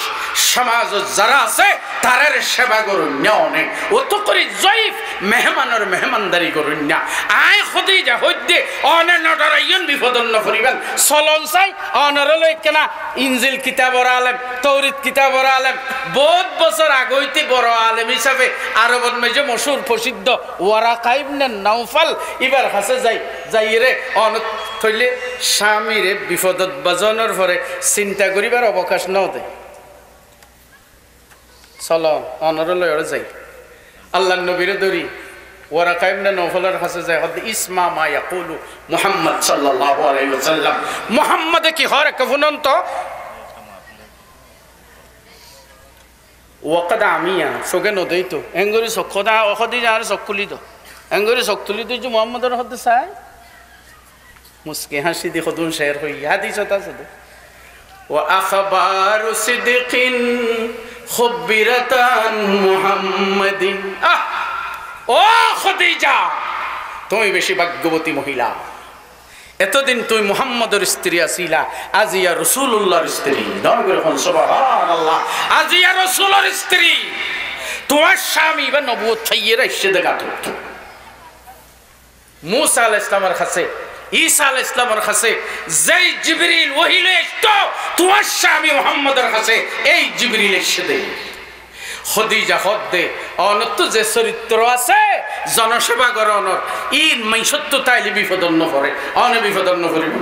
সমাজ যারা আছে তারের সেবা করুন না অনেক ও তো করি জয়ীফ মেহমানের মেহমানদারি করুন না। আয় খাদিজা হইতে অনে নডরাইয়ন বিপদন্ন করিবেন চলন চাই অনরলৈ কেনা ইনজিল কিতাবর আলেম তৌরিত কিতাবর আলেম বহুত বছর আগইতে বড় আলেম হিসাবে আরবত মেজে মশুর প্রসিদ্ধ ওয়ারাকা ইবনে নাওফাল ইবার কাছে যাইরে অন থইলে স্বামীরে বিপদত বাজনের পরে চিন্তা করিবার অবকাশ ন দে চলো অনরলৈ যাই আল্লাহর নবীরে ধরি ওয়ারাকা ইবনে নাওফালের কাছে যায় ইসমা মা ইয়াকুলু মুহাম্মদ সাল্লাল্লাহু আলাইহি ওয়াসাল্লাম মুহাম্মদে কি হরে কফুনন তো ওয়াকাদা আমিয়া চোখে নদই তো এঙ্গরি চক্ষদা অসদি যার চক খুলি তো এঙ্গরি চক তুলি তুই যে মোহাম্মদর হতে চাই মুসকে হাসি দি সদুন শের হই হাদিস আছে তো ও আখবারু সিদকিন খুবিরাতান মুহাম্মাদিন। ও খাদিজা তুমি বেশি ভাগ্যবতী মহিলা, এতদিন তুই মুহাম্মদের স্ত্রী আছিলা, আজ ইয়া রাসূলুল্লাহর স্ত্রী। সুবহানাল্লাহ, আজ ইয়া রাসূলের স্ত্রী। তোমার স্বামী বা নবুয়ত থাইয়ে রাইছে দেখা তো মুসা আলাইহিস সালামের কাছে ঈসা আলাইহিস সালামের কাছে যেই জিবরিল ওহী লইতো তোমার স্বামী মুহাম্মদের কাছে এই জিবরিল এসে দেয়। খাদিজা হদ্দে অনত যে চরিত্র আছে জনসেবা করণর ইন মাইসত্ব তাইলে বিপদন্ন করে অনে বিপদন্ন করিব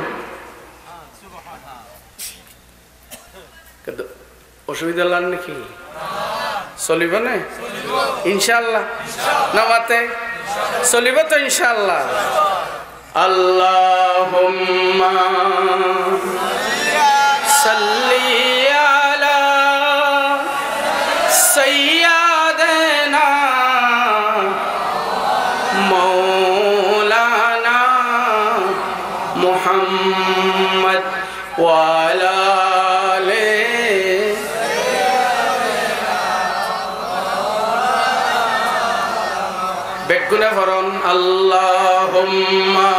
অসুবিধা লাগ নাকি চলিব না ইনশাআল্লাহ নামাতে চলিব তো ইনশাআল্লাহ। আল্লাহুম্মা সাল্লি আলা সাইয়্যিদিনা মাওলানা মুহাম্মদ ওয়া আলা বেগুনা ফরন আল্লাহুম্মা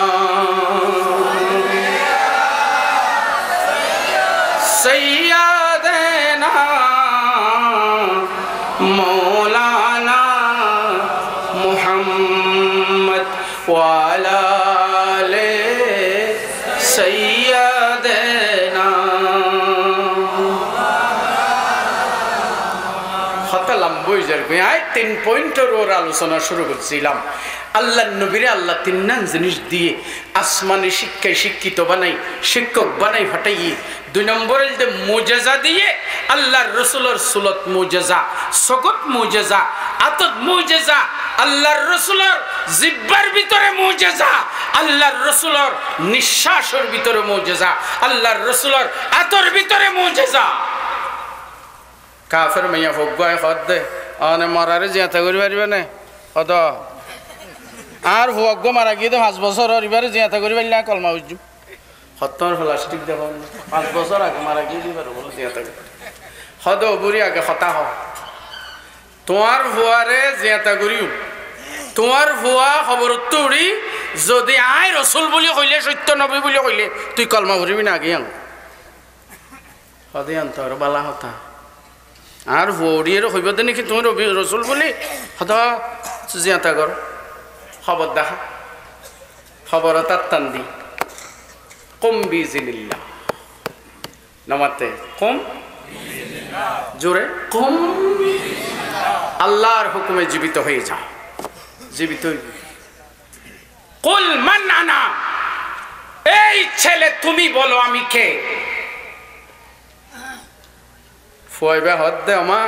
সাইয়্যিদিনা মাওলানা মুহাম্মদ ওয়া আলা আলি সাইয়্যিদিনা। তিন পয়েন্টের ওর আলোচনা শুরু করছিলাম। আল্লাহ নবীরে আল্লাহ তিন নাম জিনিস দিয়ে আসমানি শিক্ষায় শিক্ষিত বানাই, শিক্ষক বানাই ফাটাইয়ে। দুই নম্বরের যে মুজেজা দিয়ে আল্লাহর রসুলের সুলত মুজেজা, সগত মুজেজা, আতত মুজেজা, আল্লাহর রসুলের জিব্বার ভিতরে মুজেজা, আল্লাহর রসুলের নিঃশ্বাসের ভিতরে মুজেজা, আল্লাহর রসুলের আতর ভিতরে মুজেজা। কাফের মাইয়া ফগায় হদ দে অনে মরারে জিয়াতে করি পারিবে না হদ আর ভগ মারা গিয়ে 5 বছর হরিবারে জিয়াতে করি পারলে কলমা বুঝু হত্তর প্লাস্টিক দেখ 5 বছর আগে মারা গিয়ে দিবার বলে জিয়াতে হদ বুড়ি আগে হতা হ তোমার ভুয়ারে জিয়াতা করিও তোমার ভুয়া খবর তুড়ি যদি আয় রসুল বলি কইলে সত্য নবী বলি কইলে তুই কলমা ভরিবি না আগে সদাই আনতে আর বালা হতা আর ভরিয়ে হইব দে নাকি তুমি রবি রসুল বলি হতা জিয়াতা কর খবর দেখা খবর তার টান দি কম বিজিনিল্লা নামাতে কম জোরে কম আল্লাহর হুকুমে জীবিত হয়ে যাও জীবিত কুল মান আনা এই ছেলে তুমি বলো আমি কে ফুয়াইবা হদ দে আমা